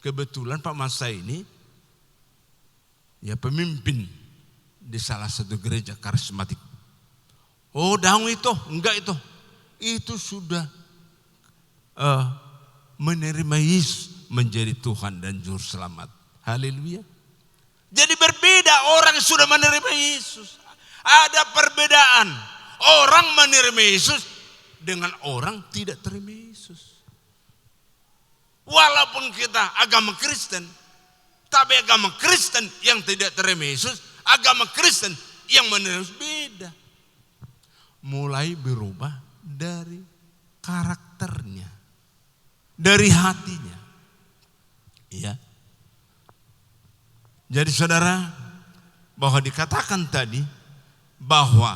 Kebetulan paman saya ini ya pemimpin di salah satu gereja karismatik. Oh, dahung itu, enggak itu. Itu sudah menerima Yesus menjadi Tuhan dan Juru Selamat. Haleluya. Jadi berbeda orang yang sudah menerima Yesus. Ada perbedaan orang menerima Yesus dengan orang tidak terima Yesus. Walaupun kita agama Kristen, tapi agama Kristen yang tidak terima Yesus, agama Kristen yang menerima Yesus beda. Mulai berubah dari karakternya, dari hatinya. Iya. Jadi saudara, bahwa dikatakan tadi bahwa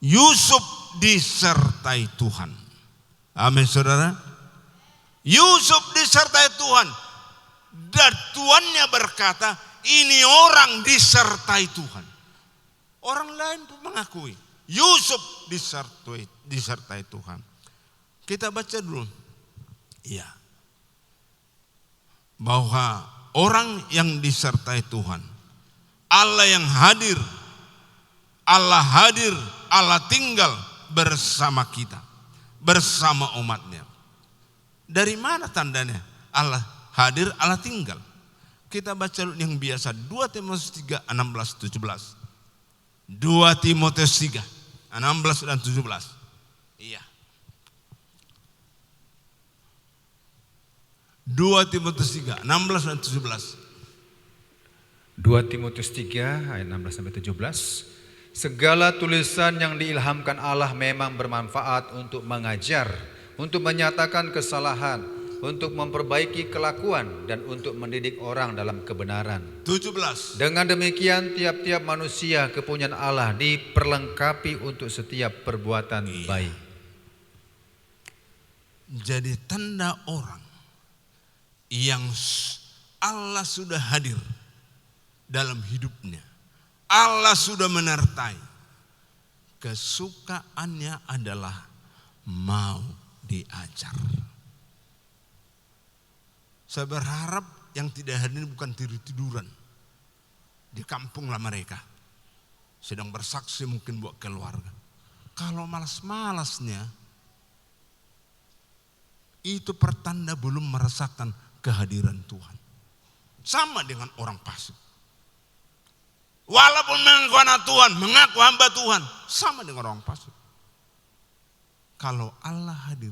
Yusuf disertai Tuhan. Amin saudara. Yusuf disertai Tuhan. Dan tuannya berkata, ini orang disertai Tuhan. Orang lain pun mengakui Yusuf disertai Tuhan. Kita baca dulu. Iya. Bahwa orang yang disertai Tuhan, Allah yang hadir, Allah tinggal bersama kita, bersama umatnya. Dari mana tandanya Allah hadir, Allah tinggal? Kita baca yang biasa, 2 Timotius 3, 16, 17. 2 Timotius 3, 16 dan 17. Iya. 2 Timotius 3, 16 dan 17. 2 Timotius 3 ayat 16 sampai 17. Segala tulisan yang diilhamkan Allah memang bermanfaat untuk mengajar, untuk menyatakan kesalahan, untuk memperbaiki kelakuan dan untuk mendidik orang dalam kebenaran. 17. Dengan demikian tiap-tiap manusia kepunyaan Allah diperlengkapi untuk setiap perbuatan baik. Jadi tanda orang yang Allah sudah hadir dalam hidupnya, Allah sudah menyertai, kesukaannya adalah mau diajar. Saya berharap yang tidak hadir bukan tidur-tiduran di kampung lah mereka, sedang bersaksi mungkin buat keluarga. Kalau malas-malasnya, itu pertanda belum merasakan kehadiran Tuhan. Sama dengan orang fasik. Walaupun mengaku anak Tuhan, mengaku hamba Tuhan, sama dengan orang fasik. Kalau Allah hadir,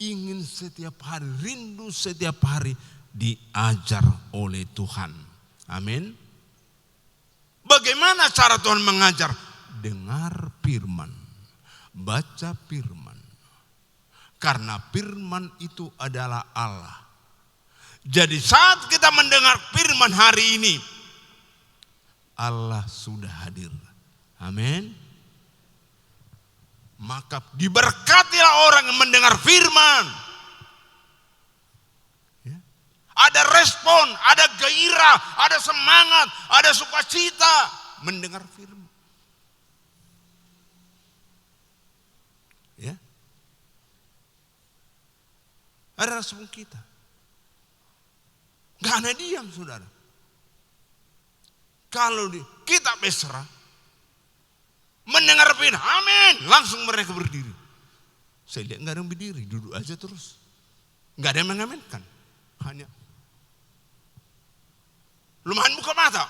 ingin setiap hari, rindu setiap hari diajar oleh Tuhan. Amin. Bagaimana cara Tuhan mengajar? Dengar firman, baca firman. Karena firman itu adalah Allah. Jadi saat kita mendengar firman hari ini, Allah sudah hadir. Amin. Maka diberkatilah orang yang mendengar firman. Ya. Ada respon, ada gairah, ada semangat, ada sukacita mendengar firman. Ya. Ada respon kita. Gak ada diam saudara. Kalau kita berserah, mendengar firman, amin, langsung mereka berdiri. Saya lihat gak ada yang berdiri, duduk aja terus. Gak ada yang mengaminkan. Hanya lumayan buka mata.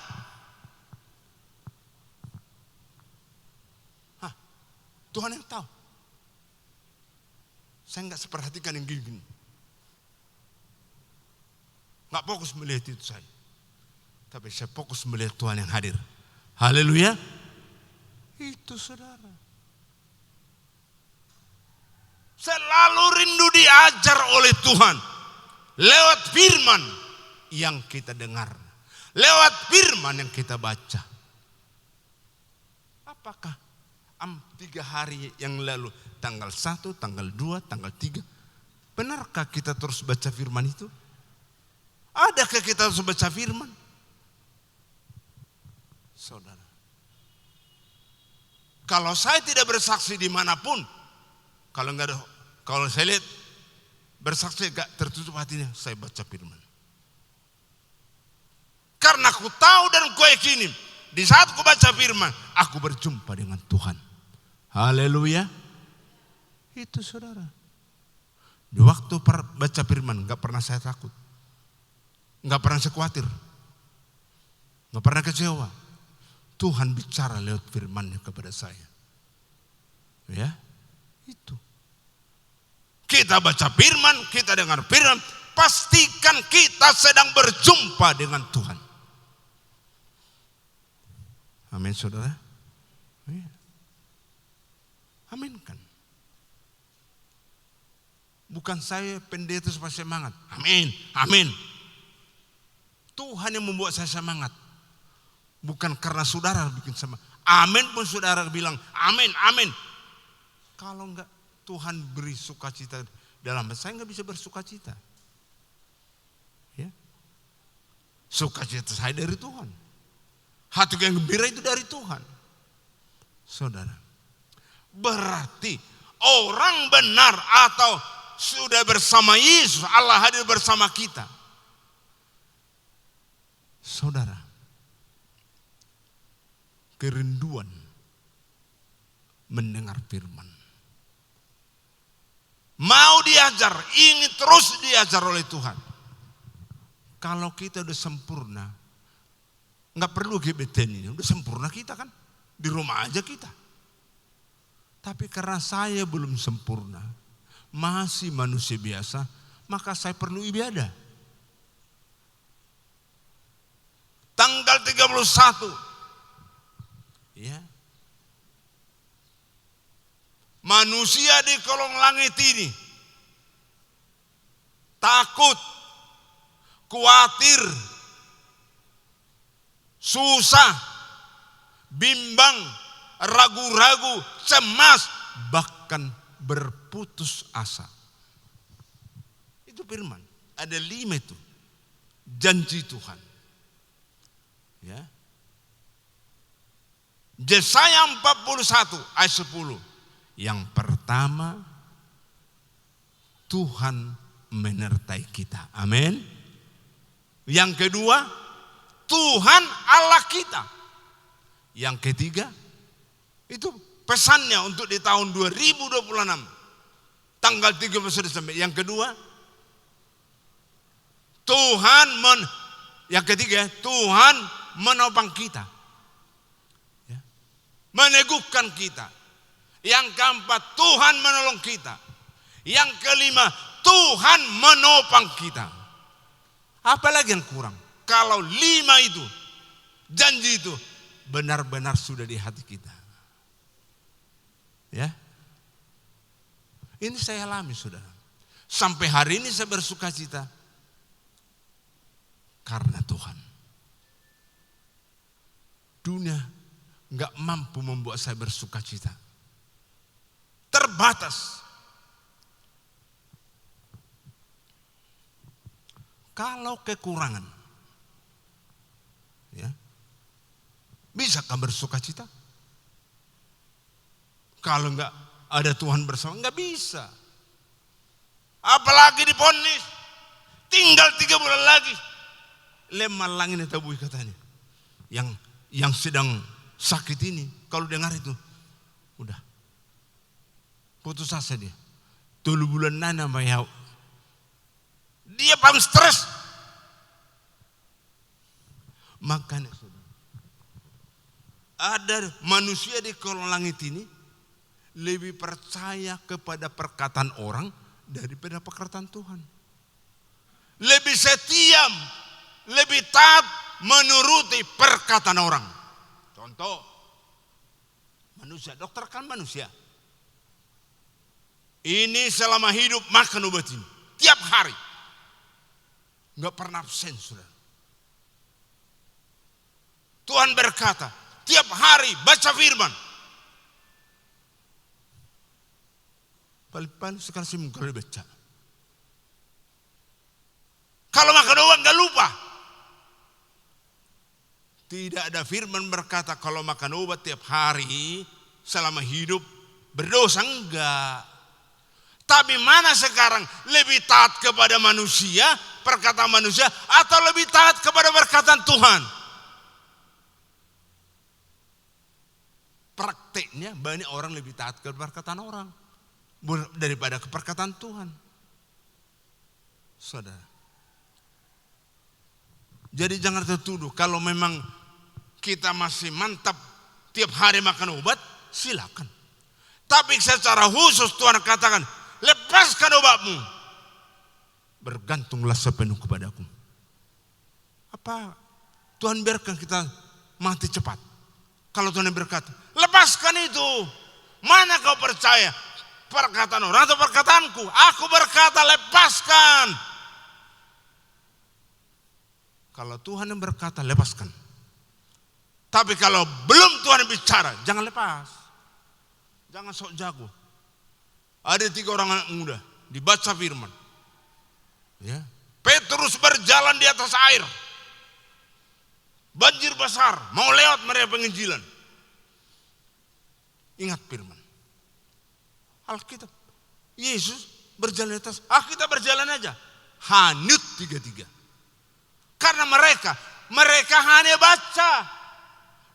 Hah, Tuhan yang tahu. Saya gak seperhatikan yang gini-gini. Gak fokus melihat itu saya. Tapi saya fokus melihat Tuhan yang hadir. Haleluya. Itu saudara. Selalu rindu diajar oleh Tuhan. Lewat firman yang kita dengar. Lewat firman yang kita baca. Apakah 3 hari yang lalu, tanggal 1, tanggal 2, tanggal 3, benarkah kita terus baca firman itu? Adakah kita harus baca firman? Saudara, kalau saya tidak bersaksi dimanapun, kalau saya lihat bersaksi gak tertutup hatinya, saya baca firman. Karena aku tahu dan aku yakini, di saat aku baca firman, aku berjumpa dengan Tuhan. Haleluya. Itu saudara. Di waktu baca firman, gak pernah saya takut. Gak pernah saya khawatir. Gak pernah kecewa. Tuhan bicara lewat firman-Nya kepada saya. Ya, itu. Kita baca firman, kita dengar firman, pastikan kita sedang berjumpa dengan Tuhan. Amin saudara. Ya. Amin kan. Bukan saya pendeta supaya semangat. Amin, amin. Tuhan yang membuat saya semangat. Bukan karena saudara bikin semangat. Amin pun saudara bilang amin, amin. Kalau enggak Tuhan beri sukacita dalam hati, saya enggak bisa bersukacita. Ya. Sukacita saya dari Tuhan. Hati yang gembira itu dari Tuhan. Saudara. Berarti orang benar atau sudah bersama Yesus, Allah hadir bersama kita. Saudara, kerinduan mendengar firman. Mau diajar, ingin terus diajar oleh Tuhan. Kalau kita udah sempurna, nggak perlu GBT ini, udah sempurna kita kan, di rumah aja kita. Tapi karena saya belum sempurna, masih manusia biasa, maka saya perlu ibadah. Tanggal 31, ya, manusia di kolong langit ini takut, khawatir, susah, bimbang, ragu-ragu, cemas, bahkan berputus asa. Itu firman. Ada 5 itu. Janji Tuhan. Ya. Yesaya 41 ayat 10. Yang pertama, Tuhan menyertai kita. Amin. Yang kedua, Tuhan Allah kita. Yang ketiga, itu pesannya untuk di tahun 2026. Tanggal 30 Desember. Yang kedua, yang ketiga, Tuhan menopang kita. Ya. Meneguhkan kita. Yang keempat, Tuhan menolong kita. Yang kelima, Tuhan menopang kita. Apalagi yang kurang? Kalau 5 itu, janji itu benar-benar sudah di hati kita. Ya, ini saya alami saudara. Sampai hari ini saya bersukacita karena Tuhan. Dunia nggak mampu membuat saya bersukacita. Terbatas. Kalau kekurangan, ya, bisakah bersukacita? Kalau enggak ada Tuhan bersama, enggak bisa. Apalagi diponis, tinggal 3 bulan lagi. Lemah langit tabui katanya. Yang sedang sakit ini, kalau dengar itu, udah putus asa dia. 3 bulan nana mayau. Dia paham stres. Makanya ada manusia di kolong langit ini lebih percaya kepada perkataan orang daripada perkataan Tuhan. Lebih setia, lebih taat menuruti perkataan orang. Contoh, manusia, dokter kan manusia. Ini selama hidup makan obat ini. Tiap hari. Enggak pernah absen, saudara. Tuhan berkata, tiap hari baca firman. Paling-paling sekarang sih mungkin baca. Kalau makan obat enggak lupa. Tidak ada firman berkata kalau makan obat tiap hari selama hidup berdosa, enggak. Tapi mana sekarang lebih taat kepada manusia, perkataan manusia, atau lebih taat kepada perkataan Tuhan? Prakteknya banyak orang lebih taat kepada perkataan orang daripada ke perkataan Tuhan. Saudara. Jadi jangan tertuduh kalau memang kita masih mantap tiap hari makan obat, silakan. Tapi secara khusus Tuhan katakan, lepaskan obatmu. Bergantunglah sepenuh kepadaku. Apa Tuhan biarkan kita mati cepat? Kalau Tuhan berkata, lepaskan itu. Mana kau percaya? Perkataan orang atau perkataanku? Aku berkata lepaskan. Kalau Tuhan yang berkata lepaskan. Tapi kalau belum Tuhan bicara, jangan lepas. Jangan sok jago. Ada 3 orang anak muda, dibaca firman. Ya. Petrus berjalan di atas air. Banjir besar, mau lewat mereka penginjilan. Ingat firman. Alkitab. Yesus berjalan di atas, kita berjalan aja. Hanyut 3-3. Karena mereka hanya baca.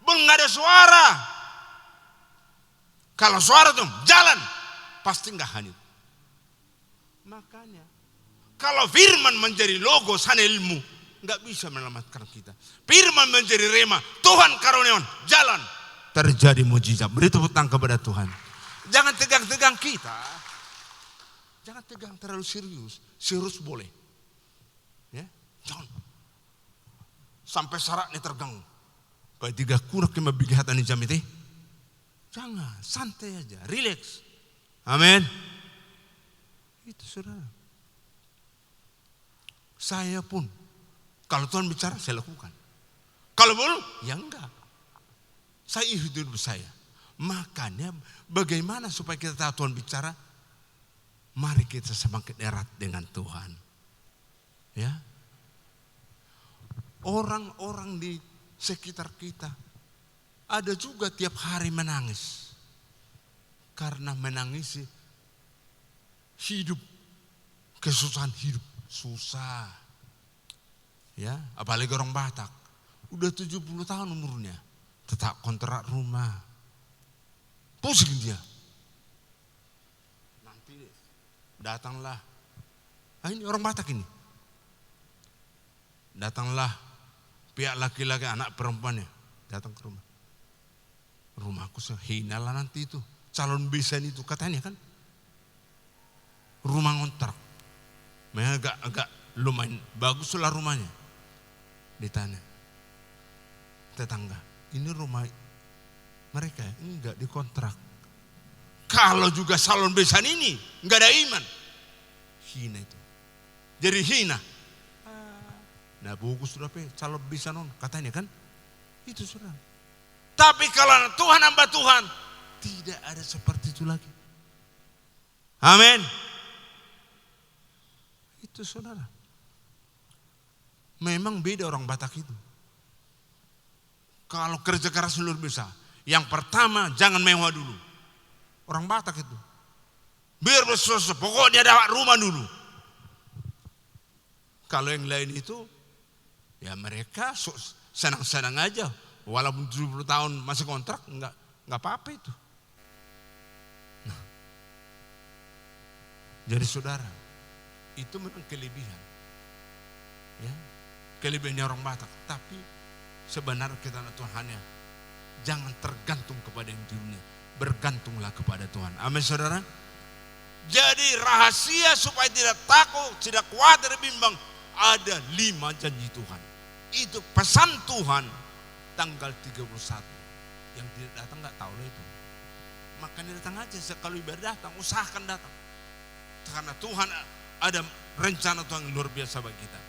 Belum ada suara. Kalau suara tuh jalan, pasti enggak hanyut. Makanya kalau firman menjadi logos hanya ilmu, enggak bisa menyelamatkan kita. Firman menjadi rema, Tuhan karuniawan, jalan, terjadi mujizat. Beri tepuk tangan kepada Tuhan. Jangan tegang-tegang kita. Jangan tegang terlalu serius. Serius boleh. Ya, jangan. Sampai saraknya terganggu. Baik 3 kurak yang mabigihatan ni jam itu. Jangan, santai aja, relax. Amin. Itu saudara. Saya pun, kalau Tuhan bicara, saya lakukan. Kalau belum, ya enggak. Saya hidup saya. Makanya bagaimana supaya kita tahu Tuhan bicara? Mari kita semakin erat dengan Tuhan. Ya. Orang-orang di sekitar kita ada juga tiap hari menangis. Karena menangisi hidup, kesusahan hidup, susah. Ya, apalagi orang Batak. Udah 70 tahun umurnya, tetap kontrak rumah. Pusing dia. Nanti datanglah. Ini orang Batak ini. Datanglah pihak laki-laki anak perempuannya datang ke rumah. Rumahku sehina lah nanti itu. Calon besan itu katanya kan. Rumah ngontrak. Agak lumayan bagus lah rumahnya. Ditanya. Tetangga, ini rumah mereka enggak dikontrak. Kalau juga salon besan ini enggak ada iman. Hina itu. Jadi hina. Nah bagus sudah calon besan katanya kan. Itu saudara. Tapi kalau Tuhan hamba Tuhan, tidak ada seperti itu lagi. Amin. Itu saudara. Memang beda orang Batak itu. Kalau kerja keras luar biasa. Yang pertama jangan mewah dulu. Orang Batak itu. Biar bersuara, pokoknya ada rumah dulu. Kalau yang lain itu, ya mereka senang-senang aja. Walaupun 70 tahun masih kontrak, enggak apa-apa itu. Nah, jadi saudara, itu memang kelebihan. Ya, kelebihannya orang Batak. Tapi sebenarnya kita anak Tuhan hanya jangan tergantung kepada yang di dunia. Bergantunglah kepada Tuhan. Amin saudara. Jadi rahasia supaya tidak takut, tidak khawatir, bimbang. Ada 5 janji Tuhan. Itu pesan Tuhan tanggal 31. Yang tidak datang nggak tahu lah itu. Makanya datang aja, kalau ibadah datang, usahakan datang. Karena Tuhan ada rencana Tuhan yang luar biasa bagi kita.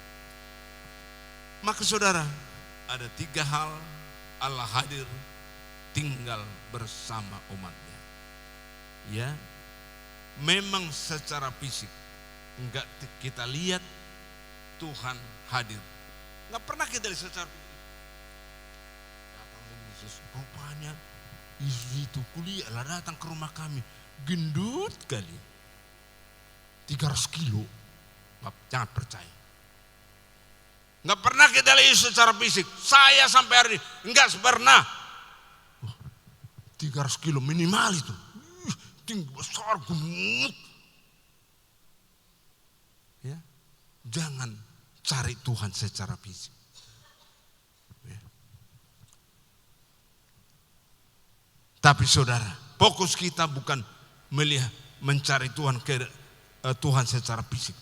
Maka saudara, ada 3 hal Allah hadir tinggal bersama umatnya. Ya, memang secara fisik enggak kita lihat Tuhan hadir. Enggak pernah kita lihat secara fisik. Datang Yesus, rupanya itu kuliah lah datang ke rumah kami, gendut kali, 300 kilo. Jangan percaya. Enggak pernah kita lihat secara fisik. Saya sampai hari ini enggak pernah. 300 kilo minimal itu. Tinggi besar, gemuk. Ya. Jangan cari Tuhan secara fisik. Ya. Tapi saudara, fokus kita bukan melihat mencari Tuhan secara fisik.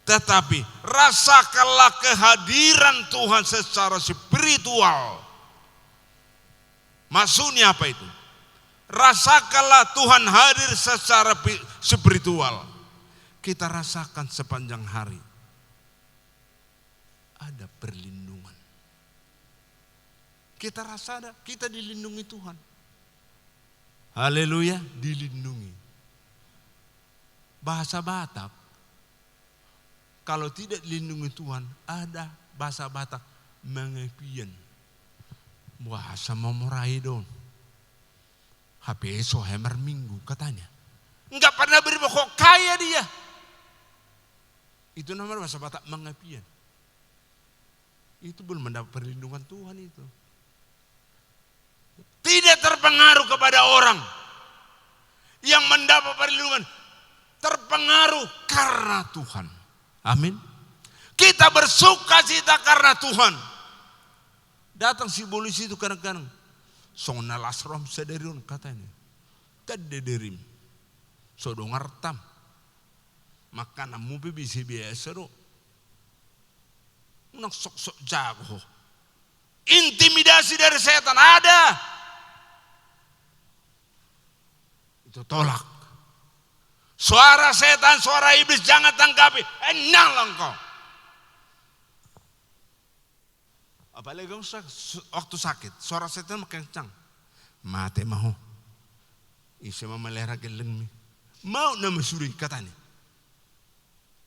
Tetapi rasakanlah kehadiran Tuhan secara spiritual. Maksudnya apa itu? Rasakanlah Tuhan hadir secara spiritual. Kita rasakan sepanjang hari. Ada perlindungan. Kita rasa ada, kita dilindungi Tuhan. Haleluya, dilindungi. Bahasa Batak, kalau tidak dilindungi Tuhan, ada bahasa Batak mengepian. Bahasa memorai dong. HP sohemer minggu katanya. Enggak pernah beri kok kaya dia. Itu namanya bahasa Batak mengepian. Itu belum mendapat perlindungan Tuhan itu. Tidak terpengaruh kepada orang. Yang mendapat perlindungan terpengaruh karena Tuhan. Amin. Kita bersuka cita karena Tuhan. Datang si polisi itu kadang-kadang. Sona lasrom sederun katanya. Tadederim. Sodongartam. Maka namu bisa biasa do. Unang sok-sok jago. Intimidasi dari setan ada. Itu tolak. Suara setan, suara iblis jangan tangkapi. Enyang engkau. Apalagi waktu sakit, suara setan makin kencang. Mati mau. Isa memelihara geleng. Mau nama suri katanya.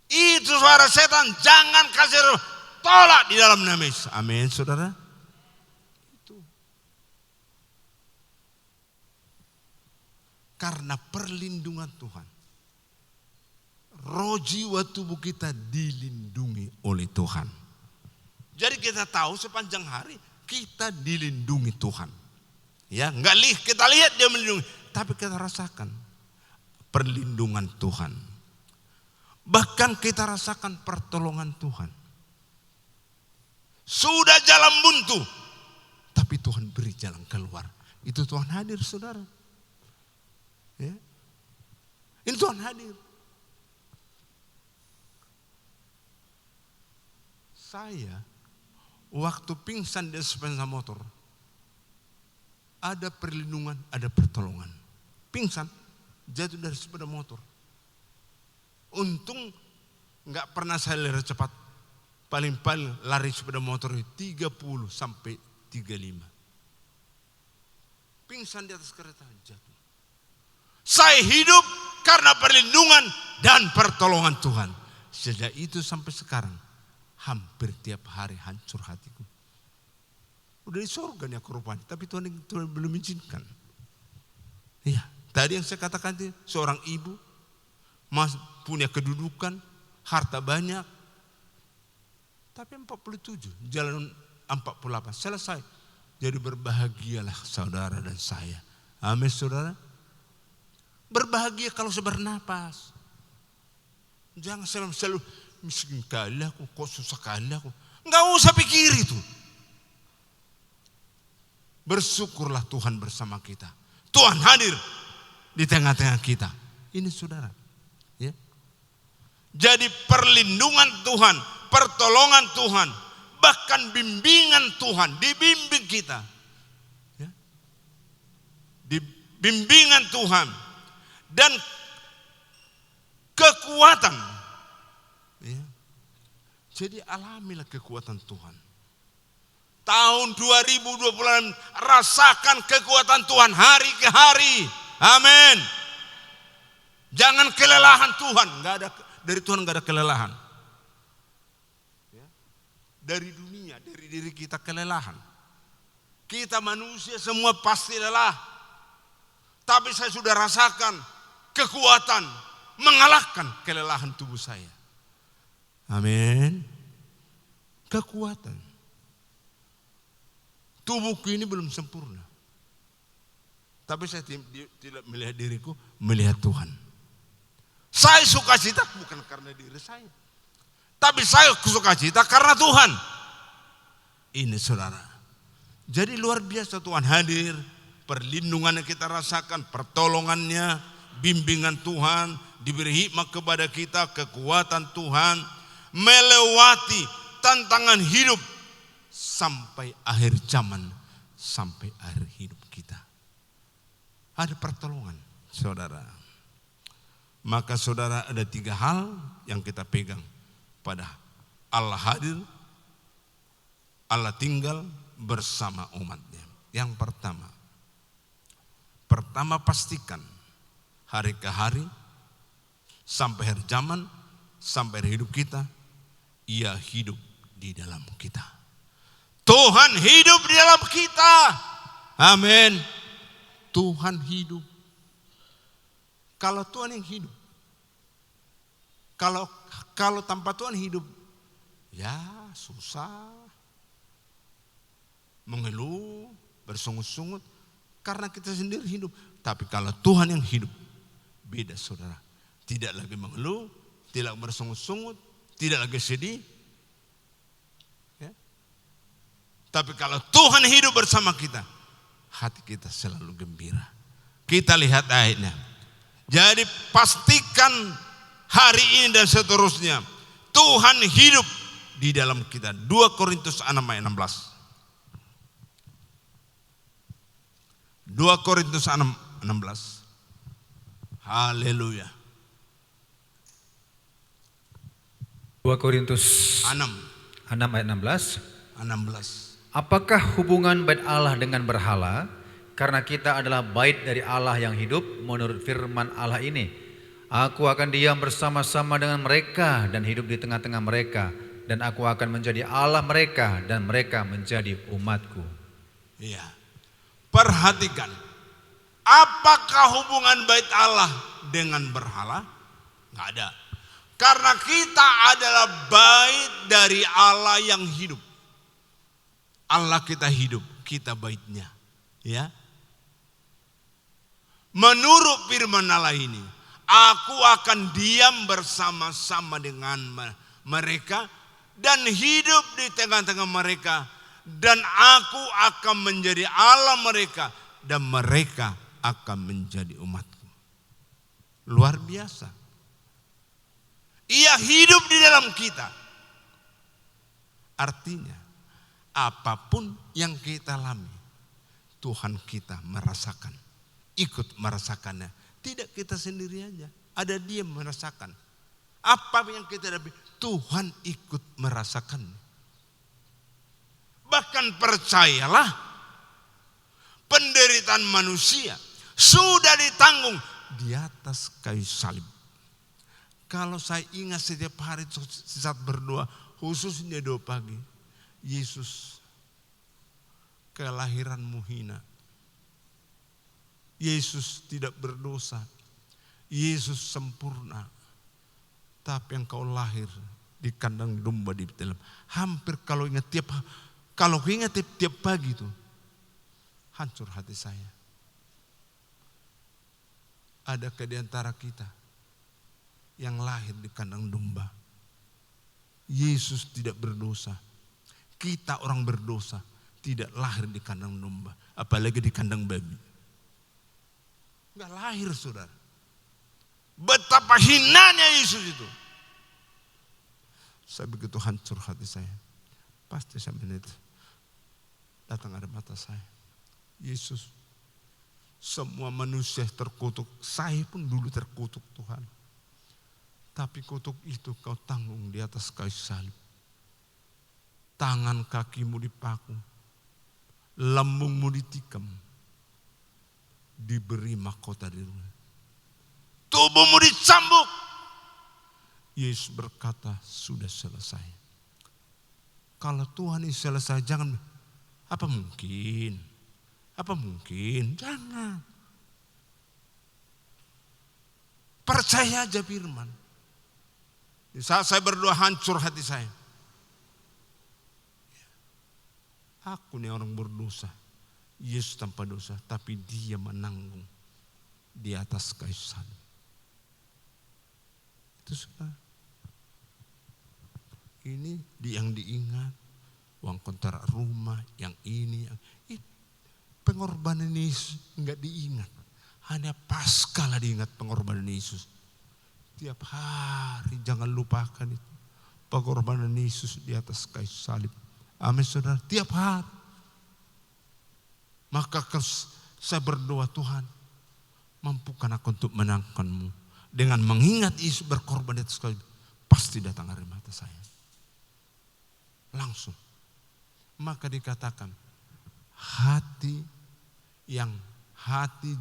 Itu suara setan, jangan kasih tolak di dalam nama Yesus. Amin, saudara. Itu. Karena perlindungan Tuhan. Roh jiwa tubuh kita dilindungi oleh Tuhan. Jadi kita tahu sepanjang hari kita dilindungi Tuhan. Ya, enggak kita lihat dia melindungi, tapi kita rasakan perlindungan Tuhan. Bahkan kita rasakan pertolongan Tuhan. Sudah jalan buntu, tapi Tuhan beri jalan keluar. Itu Tuhan hadir, saudara. Ya. Ini Tuhan hadir. Saya waktu pingsan di sepeda motor, ada perlindungan, ada pertolongan. Pingsan, jatuh dari sepeda motor. Untung nggak pernah saya lari cepat. Paling-paling lari sepeda motor 30 sampai 35. Pingsan di atas kereta, jatuh. Saya hidup karena perlindungan dan pertolongan Tuhan. Sejak itu sampai sekarang, hampir tiap hari hancur hatiku. Udah di surga nih aku rupanya, tapi Tuhan belum izinkan. Iya, tadi yang saya katakan itu, seorang ibu punya kedudukan, harta banyak, tapi 47, jalan 48, selesai. Jadi berbahagialah saudara dan saya. Amin, saudara. Berbahagia kalau saya bernapas. Jangan selalu miskin kali aku, kok susah kali aku. Enggak usah pikir itu. Bersyukurlah Tuhan bersama kita. Tuhan hadir di tengah-tengah kita. Ini saudara. Ya. Jadi perlindungan Tuhan, pertolongan Tuhan, bahkan bimbingan Tuhan, dibimbing kita. Ya. bimbingan Tuhan, dan kekuatan. Ya. Jadi alamilah kekuatan Tuhan. Tahun 2020 rasakan kekuatan Tuhan hari ke hari. Amin. Jangan kelelahan Tuhan. Dari Tuhan nggak ada kelelahan. Ya. Dari dunia, dari diri kita kelelahan. Kita manusia semua pasti lelah. Tapi saya sudah rasakan kekuatan mengalahkan kelelahan tubuh saya. Amin. Kekuatan. Tubuhku ini belum sempurna. Tapi saya tidak melihat diriku, melihat Tuhan. Saya sukacita bukan karena diri saya. Tapi saya sukacita karena Tuhan. Ini saudara. Jadi luar biasa Tuhan hadir. Perlindungan yang kita rasakan, pertolongannya, bimbingan Tuhan, diberi hikmat kepada kita, kekuatan Tuhan, melewati tantangan hidup sampai akhir zaman, sampai akhir hidup kita. Ada pertolongan, saudara. Maka saudara, ada 3 hal yang kita pegang pada Allah hadir, Allah tinggal bersama umatnya. Yang pertama pastikan hari ke hari, sampai akhir zaman, sampai akhir hidup kita, Ia hidup di dalam kita. Tuhan hidup di dalam kita. Amin. Tuhan hidup. Kalau Tuhan yang hidup, kalau tanpa Tuhan hidup, ya susah, mengeluh, bersungut-sungut, karena kita sendiri hidup. Tapi kalau Tuhan yang hidup, beda saudara. Tidak lagi mengeluh, tidak bersungut-sungut, tidak lagi sedih. Ya. Tapi kalau Tuhan hidup bersama kita, hati kita selalu gembira. Kita lihat ayatnya. Jadi pastikan hari ini dan seterusnya Tuhan hidup di dalam kita. 2 Korintus 6 ayat 16. 2 Korintus 6, 16. Haleluya. 2 Korintus 6 ayat 16. Apakah hubungan bait Allah dengan berhala? Karena kita adalah bait dari Allah yang hidup menurut firman Allah ini. Aku akan diam bersama-sama dengan mereka dan hidup di tengah-tengah mereka. Dan aku akan menjadi Allah mereka dan mereka menjadi umatku. Iya. Perhatikan. Apakah hubungan bait Allah dengan berhala? Nggak ada. Karena kita adalah bait dari Allah yang hidup. Allah kita hidup, kita baitnya. Ya. Menurut firman Allah ini, aku akan diam bersama-sama dengan mereka dan hidup di tengah-tengah mereka, dan aku akan menjadi Allah mereka dan mereka akan menjadi umatku. Luar biasa. Ia hidup di dalam kita. Artinya apapun yang kita alami, Tuhan kita merasakan, ikut merasakannya. Tidak kita sendiri aja, ada Dia merasakan. Apa yang kita hadapi, Tuhan ikut merasakan. Bahkan percayalah, penderitaan manusia sudah ditanggung di atas kayu salib. Kalau saya ingat setiap hari saat berdoa, khususnya doa pagi, Yesus, kelahiranmu hina. Yesus tidak berdosa. Yesus sempurna. Tapi engkau lahir di kandang domba di Betlehem. Hampir kalau ingat tiap pagi itu, hancur hati saya. Adakah di antara kita yang lahir di kandang domba? Yesus tidak berdosa. Kita orang berdosa tidak lahir di kandang domba, apalagi di kandang babi. Enggak lahir, saudara. Betapa hinanya Yesus itu. Saya begitu hancur hati saya. Pasti saya menit datang ada mata saya. Yesus, Semua manusia terkutuk, saya pun dulu terkutuk Tuhan. Tapi kutuk itu kau tanggung di atas kayu salib. Tangan kakimu dipaku, lambungmu ditikam, diberi mahkota di rumah. Tubuhmu dicambuk. Yesus berkata, sudah selesai. Kalau Tuhan ini selesai, jangan, apa mungkin? Apa mungkin? Jangan. Percaya aja firman. Di saat saya berdoa hancur hati saya. Aku nih orang berdosa. Yesus tanpa dosa. Tapi dia menanggung di atas kayu salib. Itu sudah. Ini yang diingat. Uang kontrak rumah. Yang ini. Pengorbanan Yesus enggak diingat. Hanya Paskah diingat pengorbanan Yesus. Tiap hari jangan lupakan itu. Pengorbanan Yesus di atas kayu salib. Amin saudara. Tiap hari. Maka saya berdoa, Tuhan mampukan aku untuk menangkanmu. Dengan mengingat Yesus berkorban di atas kayu. Pasti datang air mata saya. Langsung. Maka dikatakan. Hati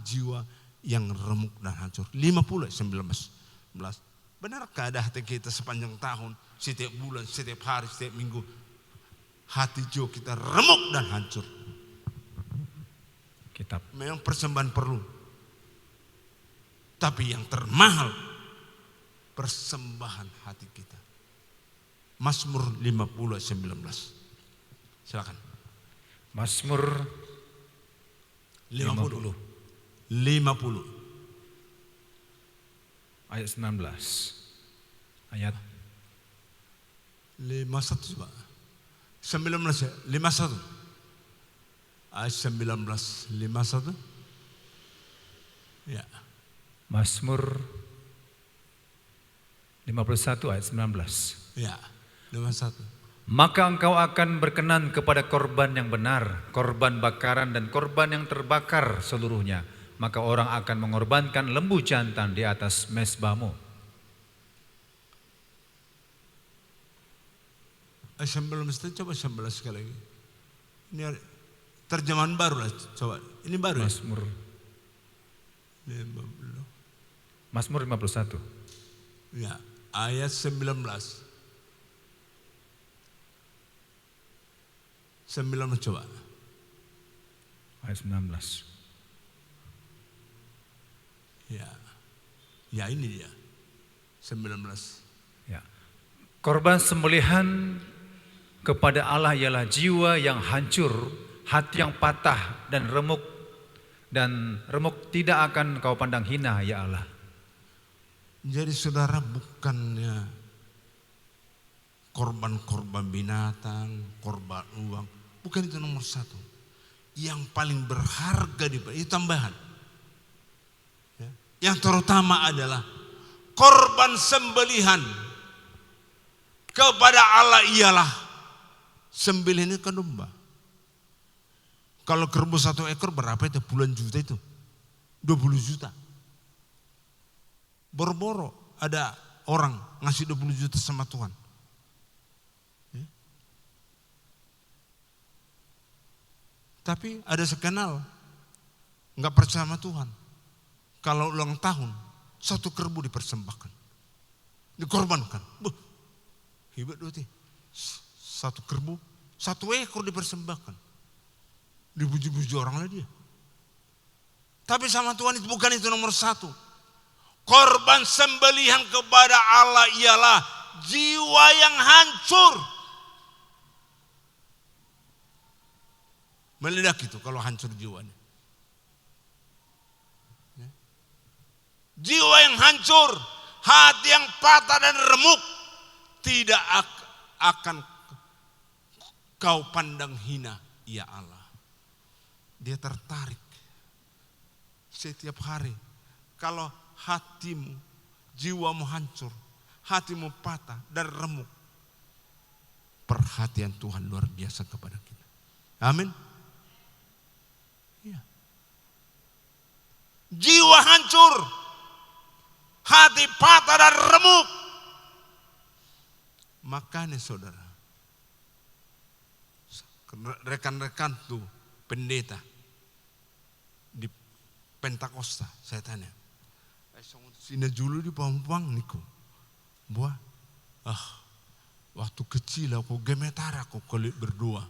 jiwa yang remuk dan hancur. 50 19. Benarkah ada hati kita sepanjang tahun, setiap bulan, setiap hari, setiap minggu, hati jiwa kita remuk dan hancur? Kitab. Memang persembahan perlu. Tapi yang termahal persembahan hati kita. Mazmur 50 19. Silakan. Mazmur 50 ayat 19. Ayat 51 Pak. 19 ya, 51. Ayat 19 51. Ya. Mazmur 51 ayat 19. Ya, 51. Maka engkau akan berkenan kepada korban yang benar, korban bakaran dan korban yang terbakar seluruhnya. Maka orang akan mengorbankan lembu jantan di atas mezbahmu. 19, coba 19 sekali lagi. Ini terjemahan baru lah, coba. Ini baru Mazmur. Ya? Mazmur 51. Ya, ayat 19. 19 coba. Ayat 19. Ya. Ya ini dia. 19. Ya. Korban sembelihan kepada Allah ialah jiwa yang hancur, hati yang patah dan remuk tidak akan kau pandang hina ya Allah. Jadi saudara bukannya korban-korban binatang, korban uang, bukan itu nomor satu. Yang paling berharga itu tambahan. Ya. Yang terutama adalah korban sembelihan kepada Allah ialah sembelihan itu kan domba. Kalau kerbau 1 ekor berapa itu? Puluhan juta itu. 20 juta. Boro-boro ada orang ngasih 20 juta sama Tuhan. Ya. Tapi ada sekenal nggak percaya sama Tuhan. Kalau ulang tahun 1 kerbau dipersembahkan, dikorbankan. Hebat berarti. 1 kerbau, 1 ekor dipersembahkan. Dipuji-puji orang lah dia. Tapi sama Tuhan itu bukan itu nomor 1. Korban sembelihan kepada Allah ialah jiwa yang hancur. Meledak itu kalau hancur jiwanya. Jiwa yang hancur, hati yang patah dan remuk, tidak akan kau pandang hina, ya Allah. Dia tertarik setiap hari. Kalau hatimu, jiwamu hancur, hatimu patah dan remuk, perhatian Tuhan luar biasa kepada kita. Amin. Ya. jiwa hancur, hati patah dan remuk. Makanya saudara, rekan-rekan tuh pendeta di Pentakosta, saya tanya, sini dulu di Pampang niku, buah, waktu kecil aku gemetar aku kalau berdua,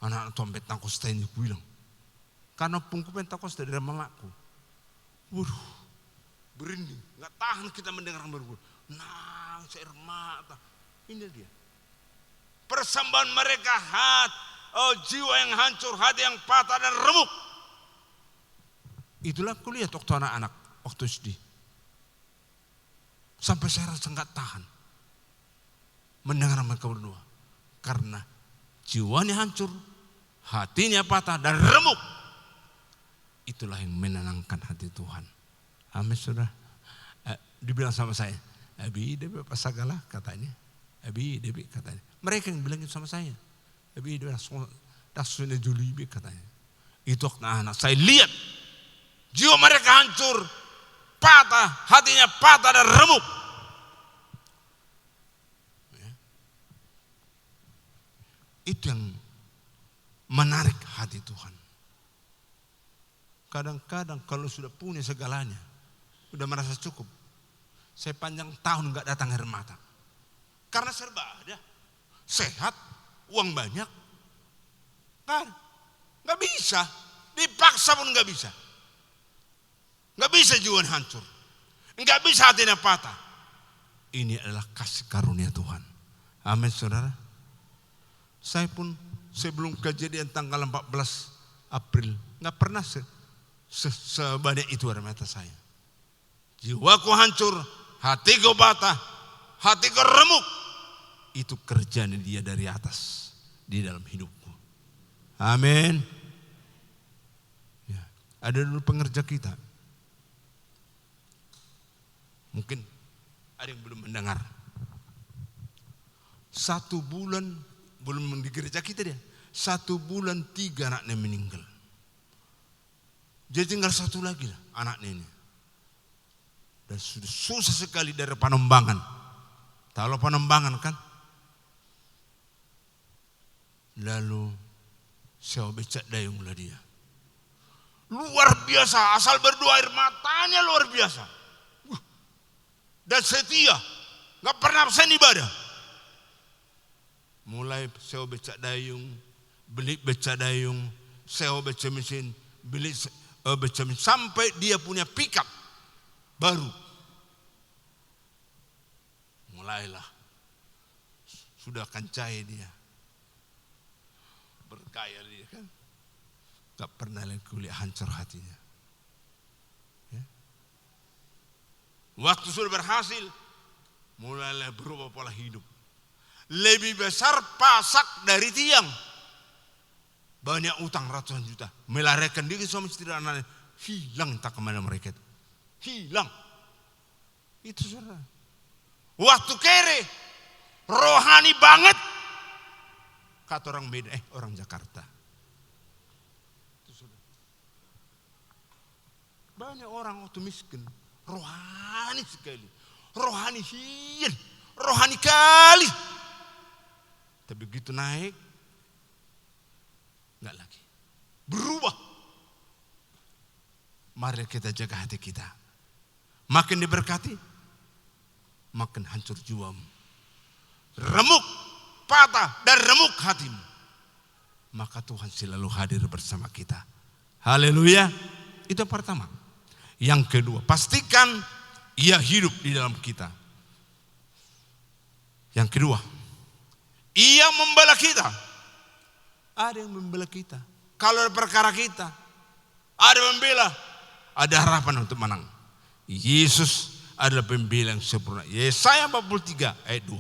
anak tuan Pentakosta ini aku bilang, karena pungku Pentakosta dari mamaku, waduh, berinding, nggak tahan kita mendengar berdua, nangis air mata, ini dia, persembahan mereka jiwa yang hancur, hati yang patah dan remuk. Itulah kulihat waktu anak-anak, waktu SD. Sampai saya rasa nggak tahan mendengar mereka berdua. Karena jiwanya hancur, hatinya patah dan remuk. Itulah yang menenangkan hati Tuhan. Amin saudara. Dibilang sama saya, Abi Debi apa segala katanya. Abi Debi katanya. Mereka yang bilang itu sama saya. Abi Debi dasarnya Julibi katanya. Itu anak saya lihat jiwa mereka hancur, patah, hatinya patah dan remuk. Itu yang menarik hati Tuhan. Kadang-kadang kalau sudah punya segalanya, sudah merasa cukup, saya panjang tahun nggak datang air mata. Karena serba ada, sehat, uang banyak, kan? Nggak bisa, dipaksa pun nggak bisa. Nggak bisa jiwa hancur, nggak bisa hatinya patah. Ini adalah kasih karunia Tuhan. Amin saudara. Saya pun sebelum kejadian tanggal 14 April nggak pernah sebanyak itu air mata saya. Jiwaku hancur, hatiku patah, hatiku remuk. Itu kerjaan dia dari atas di dalam hidupku. Amin. Ya, ada dulu pengerja kita. Mungkin ada yang belum mendengar. 1 bulan belum di gereja kita dia. 1 bulan 3 anaknya meninggal. Jadi tinggal 1 lagi lah anaknya ini. Dan sudah susah sekali dari Panembangan. Tahu Panembangan kan? Lalu saya becak dayung lah dia. Luar biasa, asal berdoa air matanya luar biasa. Dan setia, nggak pernah absen ibadah. Mulai sewa becak dayung, beli becak dayung, sewa becak mesin, beli becak mesin, sampai dia punya pickup baru. Mulailah, sudah kancai dia, berkaya dia kan, nggak pernah lagi kuliah hancur hatinya. Waktu sudah berhasil, mulailah berubah pola hidup. Lebih besar pasak dari tiang. Banyak utang ratusan juta. Melarikan diri suami istri dan anak. Hilang tak kemana mereka itu. Hilang. Itu saudara. Waktu kere, rohani banget. Kata orang beda, orang Jakarta. Itu saudara. Banyak orang waktu miskin. Rohani sekali, rohani hian, rohani kali. Tapi begitu naik, enggak lagi. Berubah. Mari kita jaga hati kita. Makin diberkati, makin hancur jiwamu. Remuk, patah dan remuk hatimu. Maka Tuhan selalu hadir bersama kita. Haleluya. Itu yang pertama. Yang kedua, pastikan ia hidup di dalam kita. Yang kedua, ia membela kita. Ada yang membela kita. Kalau ada perkara kita, ada membela, ada harapan untuk menang. Yesus adalah pembela yang sempurna. Yesaya 43 ayat 2.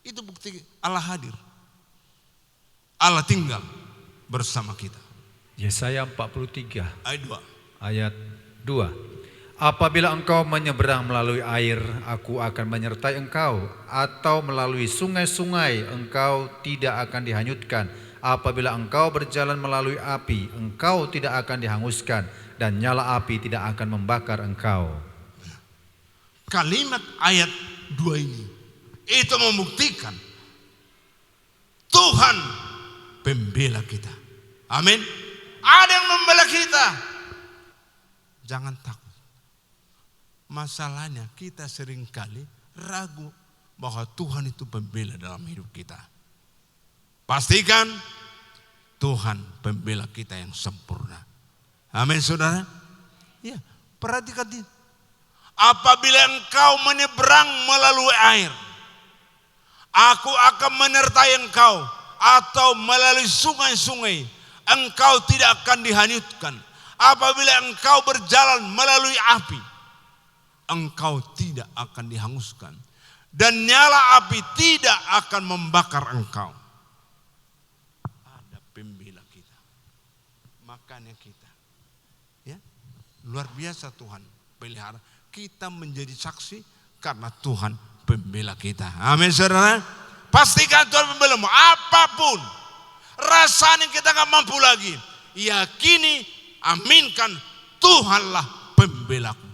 Itu bukti Allah hadir. Allah tinggal bersama kita. Yesaya 43 ayat 2. Apabila engkau menyeberang melalui air, aku akan menyertai engkau. Atau melalui sungai-sungai, engkau tidak akan dihanyutkan. apabila engkau berjalan melalui api, engkau tidak akan dihanguskan, dan nyala api tidak akan membakar engkau. Kalimat ayat 2 ini itu membuktikan Tuhan pembela kita. Amin. Ada yang membela kita. Jangan takut. Masalahnya kita seringkali ragu bahwa Tuhan itu pembela dalam hidup kita. Pastikan Tuhan pembela kita yang sempurna. Amin, saudara. Ya, perhatikan ini. Apabila engkau menyeberang melalui air, aku akan menyertai engkau, atau melalui sungai-sungai, engkau tidak akan dihanyutkan. Apabila engkau berjalan melalui api, engkau tidak akan dihanguskan, dan nyala api tidak akan membakar engkau. Ada pembela kita. Makanya kita, ya, luar biasa Tuhan pelihara. Kita menjadi saksi karena Tuhan pembela kita. Amin, saudara. Pastikan Tuhan pembelamu. Apapun rasanya kita gak mampu lagi, yakini, aminkan, Tuhanlah pembelaku.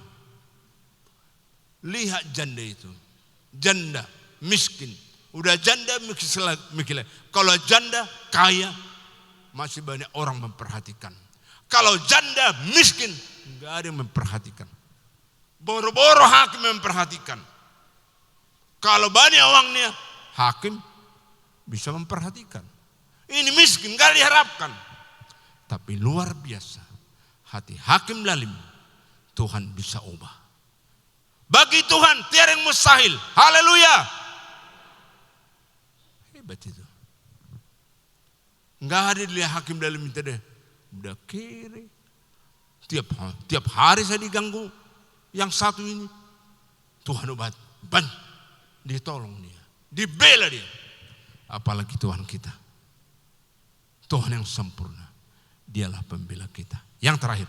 Lihat janda itu, janda miskin, udah janda mikir. Kalau janda kaya, masih banyak orang memperhatikan. Kalau janda miskin, gak ada yang memperhatikan. Boro-boro hakim memperhatikan. Kalau banyak uangnya, hakim bisa memperhatikan. Ini miskin, gak diharapkan. Tapi luar biasa, hati hakim lalim, Tuhan bisa ubah. Bagi Tuhan tiada yang mustahil. Haleluya. Hebat itu. Enggak ada dilihat hakim lalim itu deh. Udah kiri. Tiap hari saya diganggu. Yang satu ini, Tuhan obat, ditolong dia, dibela dia. Apalagi Tuhan kita, Tuhan yang sempurna, dialah pembela kita. Yang terakhir,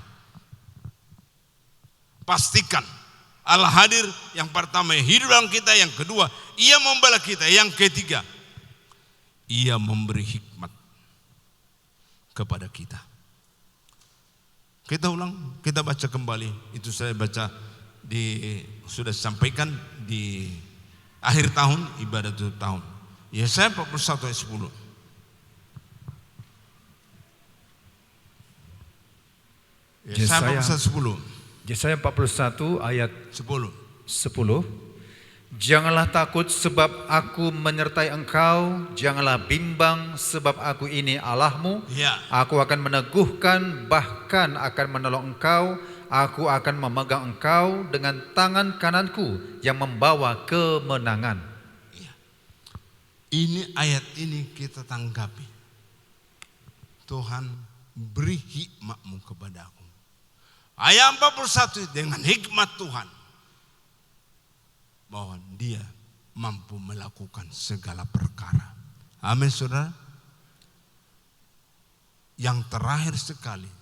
pastikan Allah hadir. Yang pertama, hidup dalam kita. Yang kedua, Ia membela kita. Yang ketiga, Ia memberi hikmat kepada kita. Kita ulang, kita baca kembali. Itu saya baca sudah disampaikan di akhir tahun, ibadah tutup tahun. Yesaya 41 ayat 10. Yesaya 41 ayat 10. Janganlah takut sebab aku menyertai engkau, janganlah bimbang sebab aku ini Allahmu. Ya. Aku akan meneguhkan, bahkan akan menolong engkau. Aku akan memegang engkau dengan tangan kananku yang membawa kemenangan. Ya. Ini ayat ini kita tanggapi. Tuhan beri hikmat-Mu kepadaku. Ayat 41, dengan hikmat Tuhan, bahwa Dia mampu melakukan segala perkara. Amin, saudara. Yang terakhir sekali,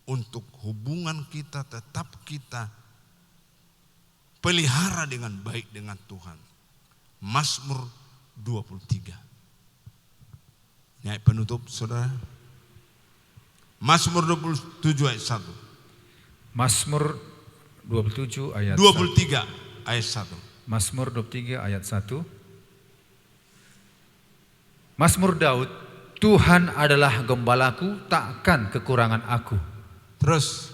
untuk hubungan kita tetap kita pelihara dengan baik dengan Tuhan. Mazmur 23. Ini ayat penutup, saudara. Mazmur 27 ayat 1. Mazmur 27 ayat 23 ayat 1. Mazmur 23 ayat 1. Mazmur Daud, Tuhan adalah gembalaku, takkan kekurangan aku. Terus,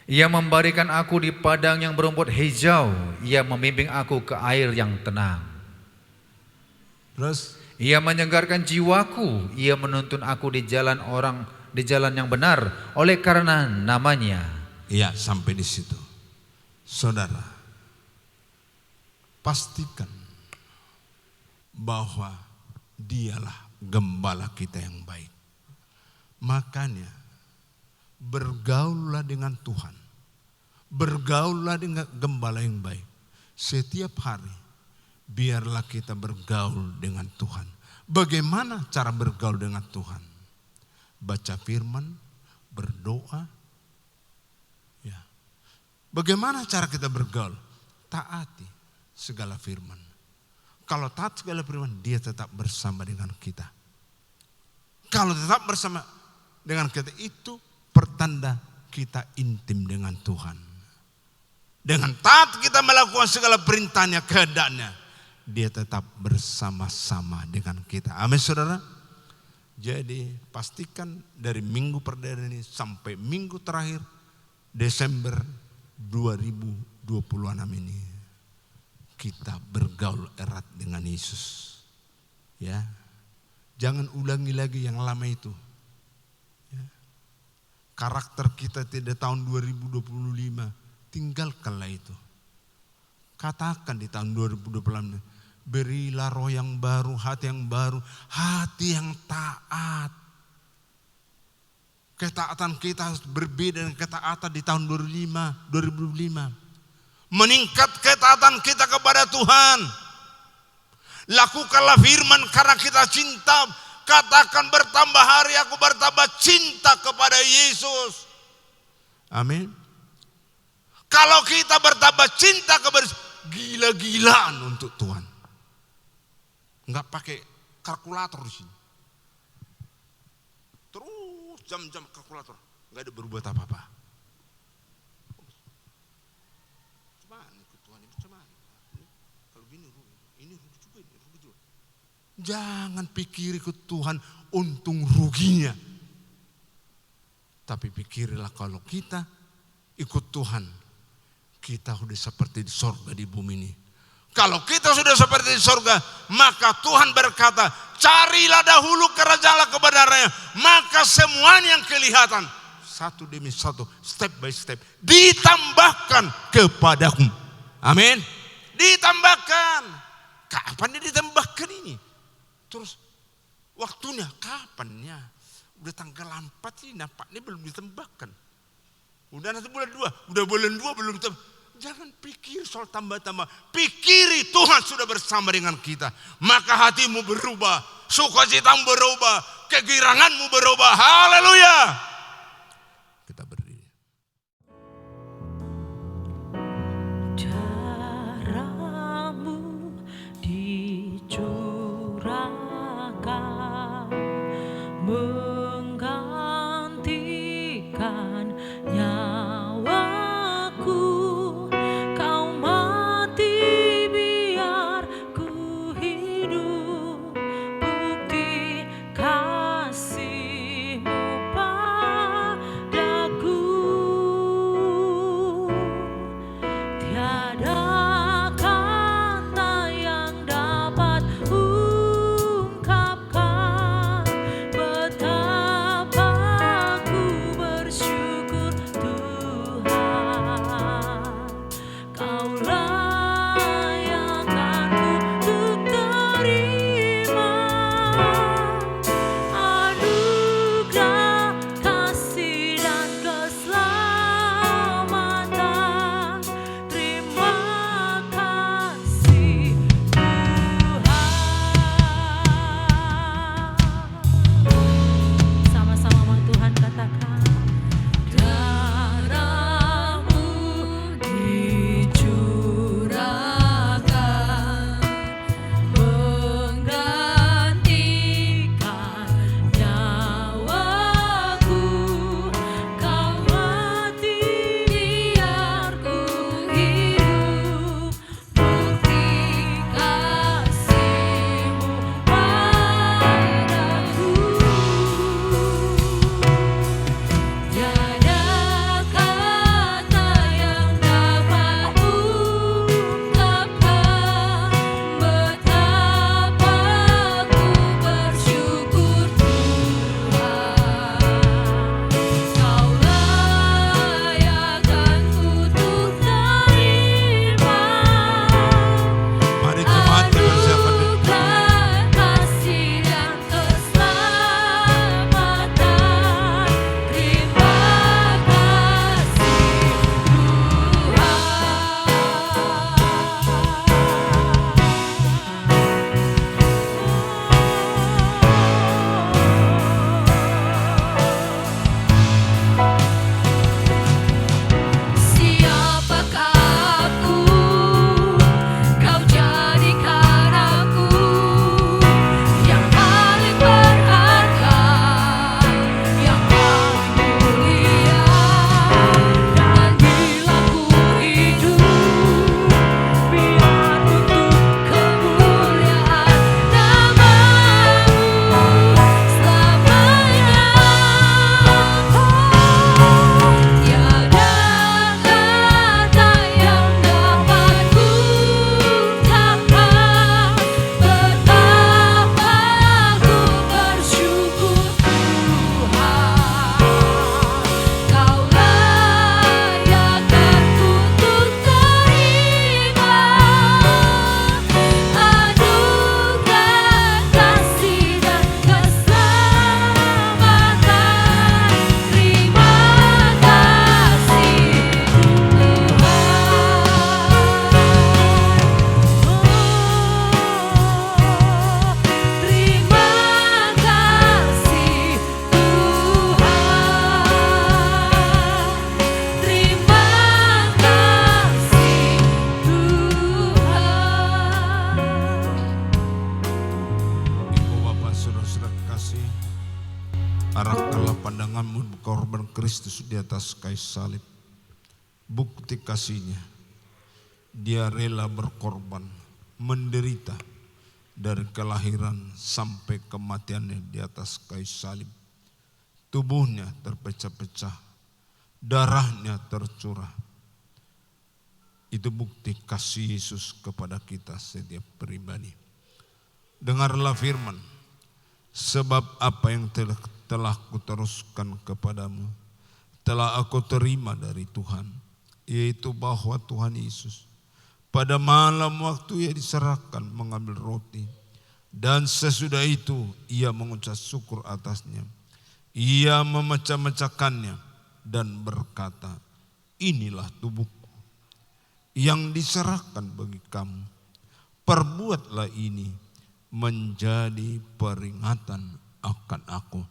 Ia memberikan aku di padang yang berumput hijau, Ia membimbing aku ke air yang tenang. terus, Ia menyegarkan jiwaku, Ia menuntun aku di jalan yang benar oleh karena namanya. iya, sampai di situ. Saudara, pastikan bahwa Dialah gembala kita yang baik. Makanya bergaullah dengan Tuhan. Bergaullah dengan gembala yang baik. Setiap hari biarlah kita bergaul dengan Tuhan. Bagaimana cara bergaul dengan Tuhan? Baca firman, berdoa. Ya. Bagaimana cara kita bergaul? Taati segala firman. Kalau taat segala firman, Dia tetap bersama dengan kita. Kalau tetap bersama dengan kita, itu pertanda kita intim dengan Tuhan. Dengan taat kita melakukan segala perintahnya, kehendaknya, dia tetap bersama-sama dengan kita. Amin saudara. Jadi pastikan dari minggu perdana ini sampai minggu terakhir Desember 2026 ini kita bergaul erat dengan Yesus. Ya, jangan ulangi lagi yang lama itu. Ya. Karakter kita tidak tahun 2025, tinggalkanlah itu. Katakan di tahun 2026, berilah roh yang baru, hati yang baru, hati yang taat. Ketaatan kita harus berbeda dengan ketaatan di tahun 2025. Meningkat ketaatan kita kepada Tuhan. Lakukanlah firman karena kita cinta. Katakan bertambah hari aku bertambah cinta kepada Yesus. Amin. Kalau kita bertambah cinta kepada gila-gilaan untuk Tuhan. Enggak pakai kalkulator di sini. Terus jam-jam kalkulator, enggak ada berbuat apa-apa. Cuman ikut Tuhan itu cuman. Kalau gini ini rugi juga, ini rugi juga. Jangan pikir ikut Tuhan untung ruginya. Tapi pikirlah kalau kita ikut Tuhan, kita sudah seperti di sorga di bumi ini. Kalau kita sudah seperti di sorga, maka Tuhan berkata, carilah dahulu kerajaan kebenarannya, maka semuanya yang kelihatan satu demi satu, step by step, ditambahkan kepadaku. Amin. Ditambahkan. Kapan dia ditambahkan ini? Terus waktunya kapannya? Udah tanggal 4 ini nampaknya belum ditambahkan. Udah nanti bulan 2, udah bulan 2 belum ditambah. Jangan pikir soal tambah-tambah. Pikiri Tuhan sudah bersama dengan kita. Maka hatimu berubah. Sukacitamu berubah. Kegiranganmu berubah. Haleluya. Kita berdiri. Darahmu dicurahkan menggantikan nyawaku. Kau mati biar ku hidup, bukti kasih-Mu padaku. Tiada kata yang dapat ungkapkan betapa ku bersyukur Tuhan. Kau layak aku untuk terima tanganmu berkorban Kristus di atas kayu salib. Bukti kasihnya, dia rela berkorban, menderita dari kelahiran sampai kematiannya di atas kayu salib. Tubuhnya terpecah-pecah, darahnya tercurah. Itu bukti kasih Yesus kepada kita setiap pribadi. Dengarlah firman, sebab apa yang telah kuteruskan kepadamu, telah aku terima dari Tuhan, yaitu bahwa Tuhan Yesus pada malam waktu ia diserahkan mengambil roti, dan sesudah itu ia mengucap syukur atasnya. Ia memecah-mecahkannya dan berkata, inilah tubuhku yang diserahkan bagi kamu. Perbuatlah ini menjadi peringatan akan aku.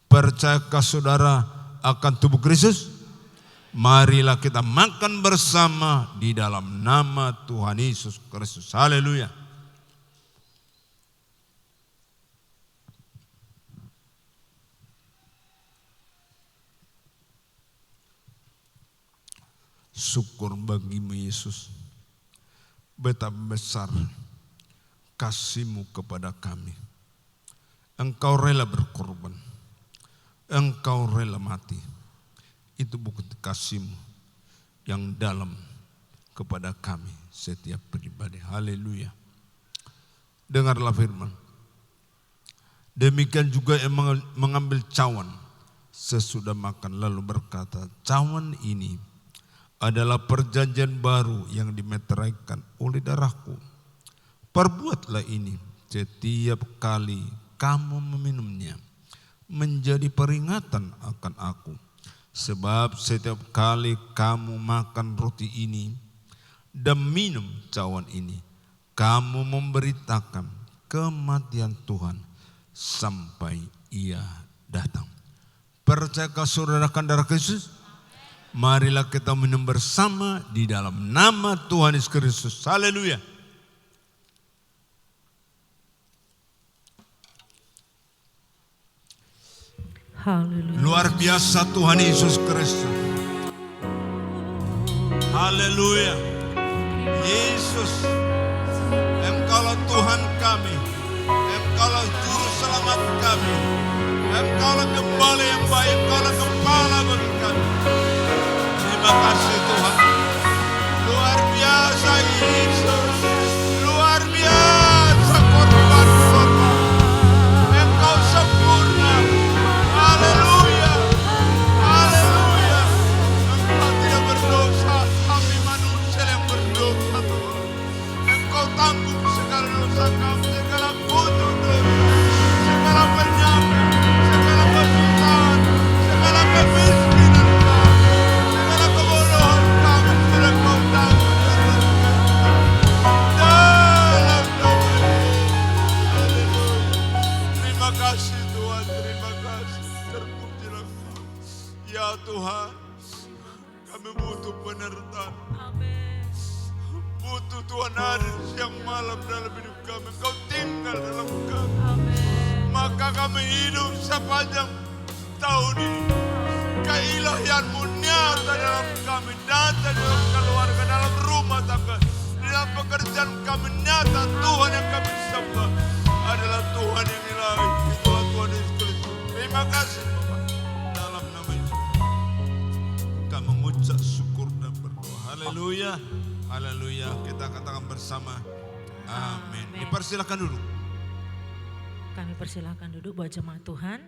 Percayakah saudara akan tubuh Kristus? Marilah kita makan bersama di dalam nama Tuhan Yesus Kristus. Haleluya. Syukur bagimu Yesus, betapa besar kasih-Mu kepada kami. Engkau rela berkorban, Engkau rela mati. Itu bukti kasih-Mu yang dalam kepada kami setiap pribadi. Haleluya. Dengarlah firman. Demikian juga yang mengambil cawan sesudah makan lalu berkata, cawan ini adalah perjanjian baru yang dimeteraikan oleh darahku. Perbuatlah ini setiap kali kamu meminumnya menjadi peringatan akan aku. Sebab setiap kali kamu makan roti ini dan minum cawan ini, kamu memberitakan kematian Tuhan sampai ia datang. Percayakah saudara akan darah Kristus? Marilah kita minum bersama di dalam nama Tuhan Yesus Kristus. Haleluya. Haleluya. Luar biasa Tuhan Yesus Kristus. Haleluya. Yesus, Engkaulah Tuhan kami. Engkaulah juru selamat kami. Engkaulah gembala yang baik. Engkaulah kepala bagi kami. Terima kasih Tuhan. Luar biasa Yesus. Luar biasa korban Bapa. Engkau sempurna. Haleluya. Haleluya. Engkau tidak berdosa. Kami manusia yang berdosa Tuhan. Engkau tanggung segala dosa kami. Segala putus dosa. Segala penyakit. Segala kesusahan. Segala kemiskinan kami. Segala kebodohan kami. Sudah kau tanggung. Dalam nama Yesus. Haleluya. Terima kasih Tuhan. Terima kasih. Terpujilah Engkau. Ya Tuhan. Kami butuh penyertaan. Butuh Tuhan hadir siang malam dalam hidup kami. Kau tinggal dalam kami. Maka kami hidup sepanjang tahun ini. Keilahian-Mu nyata dalam kami. Nyata dalam keluarga, dalam rumah tangga. Dalam pekerjaan kami nyata. Tuhan yang kami sembah adalah Tuhan yang ilahi. Itulah Tuhan Yesus Kristus. Terima kasih Bapak. Dalam nama Yesus kami mengucap syukur dan berdoa. Haleluya. Haleluya. Kita katakan bersama. Amin. Dipersilakan dulu. Kami persilahkan duduk buat jemaat Tuhan.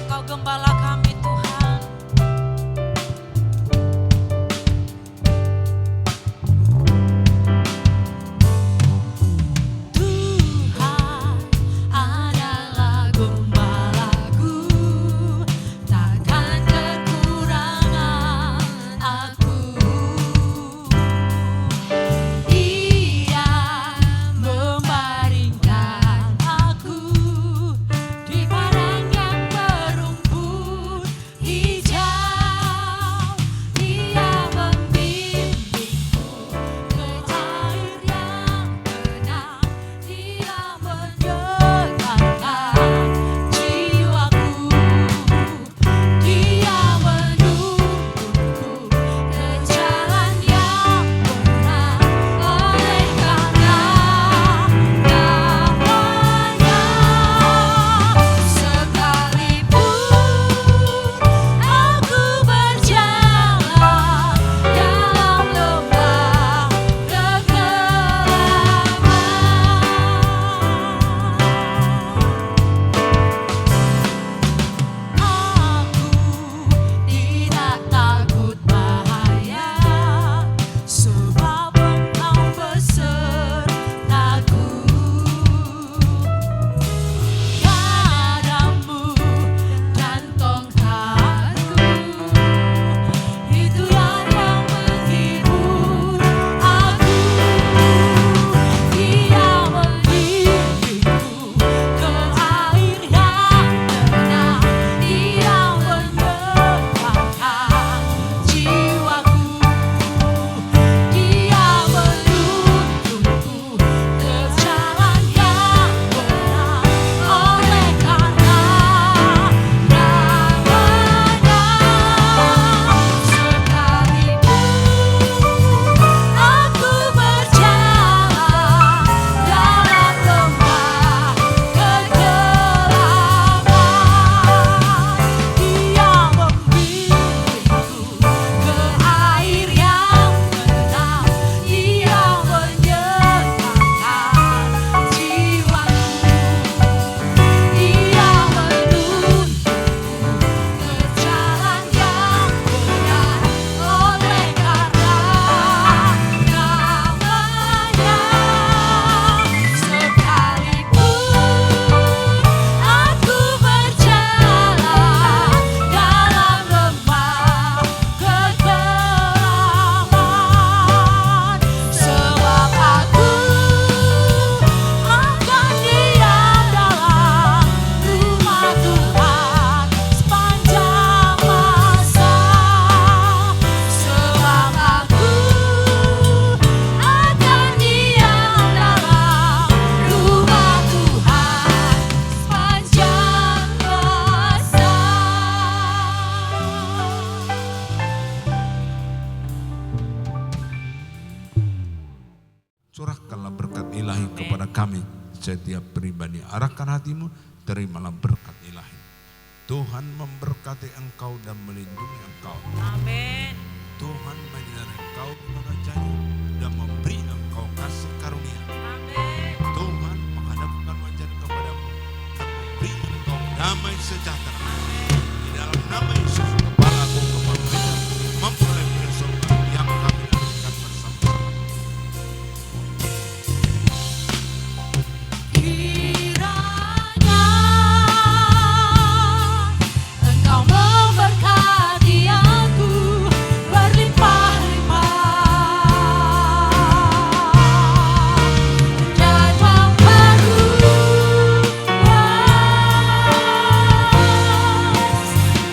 Kau gembala kami Tuhan. Tuhan Curahkanlah berkat ilahi kepada kami setiap pribadi. Arahkan hatimu, terimalah berkat ilahi. Tuhan memberkati engkau dan melindungi engkau. Amin. Tuhan menyertai engkau dengan wajahnya dan memberi engkau kasih karunia. Amin. Tuhan menghadapkan wajahnya kepadamu dan memberi engkau damai sejahtera. Di dalam nama Yesus, kepalaku kepala memperoleh persoalan yang kami lakukan bersama-sama. Kiranya Engkau memberkati aku berlimpah-limpah dan memperluas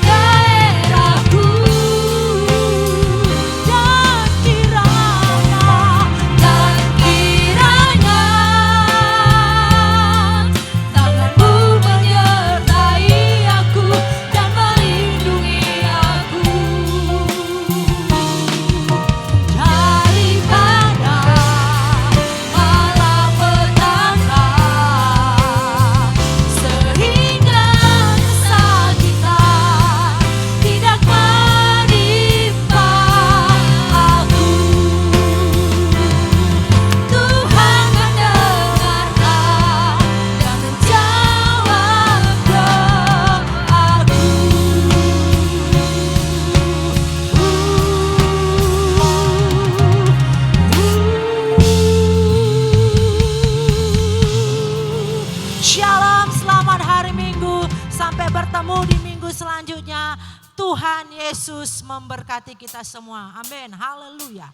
daerahku, dan kiranya tanganmu menyertai aku dan melindungi aku daripada malapetaka, sehingga kesakitan tidak menimpa aku. Tuhan mendengarkan dan menjawab doaku. Shalom, selamat hari Minggu. Sampai bertemu di minggu selanjutnya. Tuhan Yesus memberkati kita semua. Amin. Haleluya.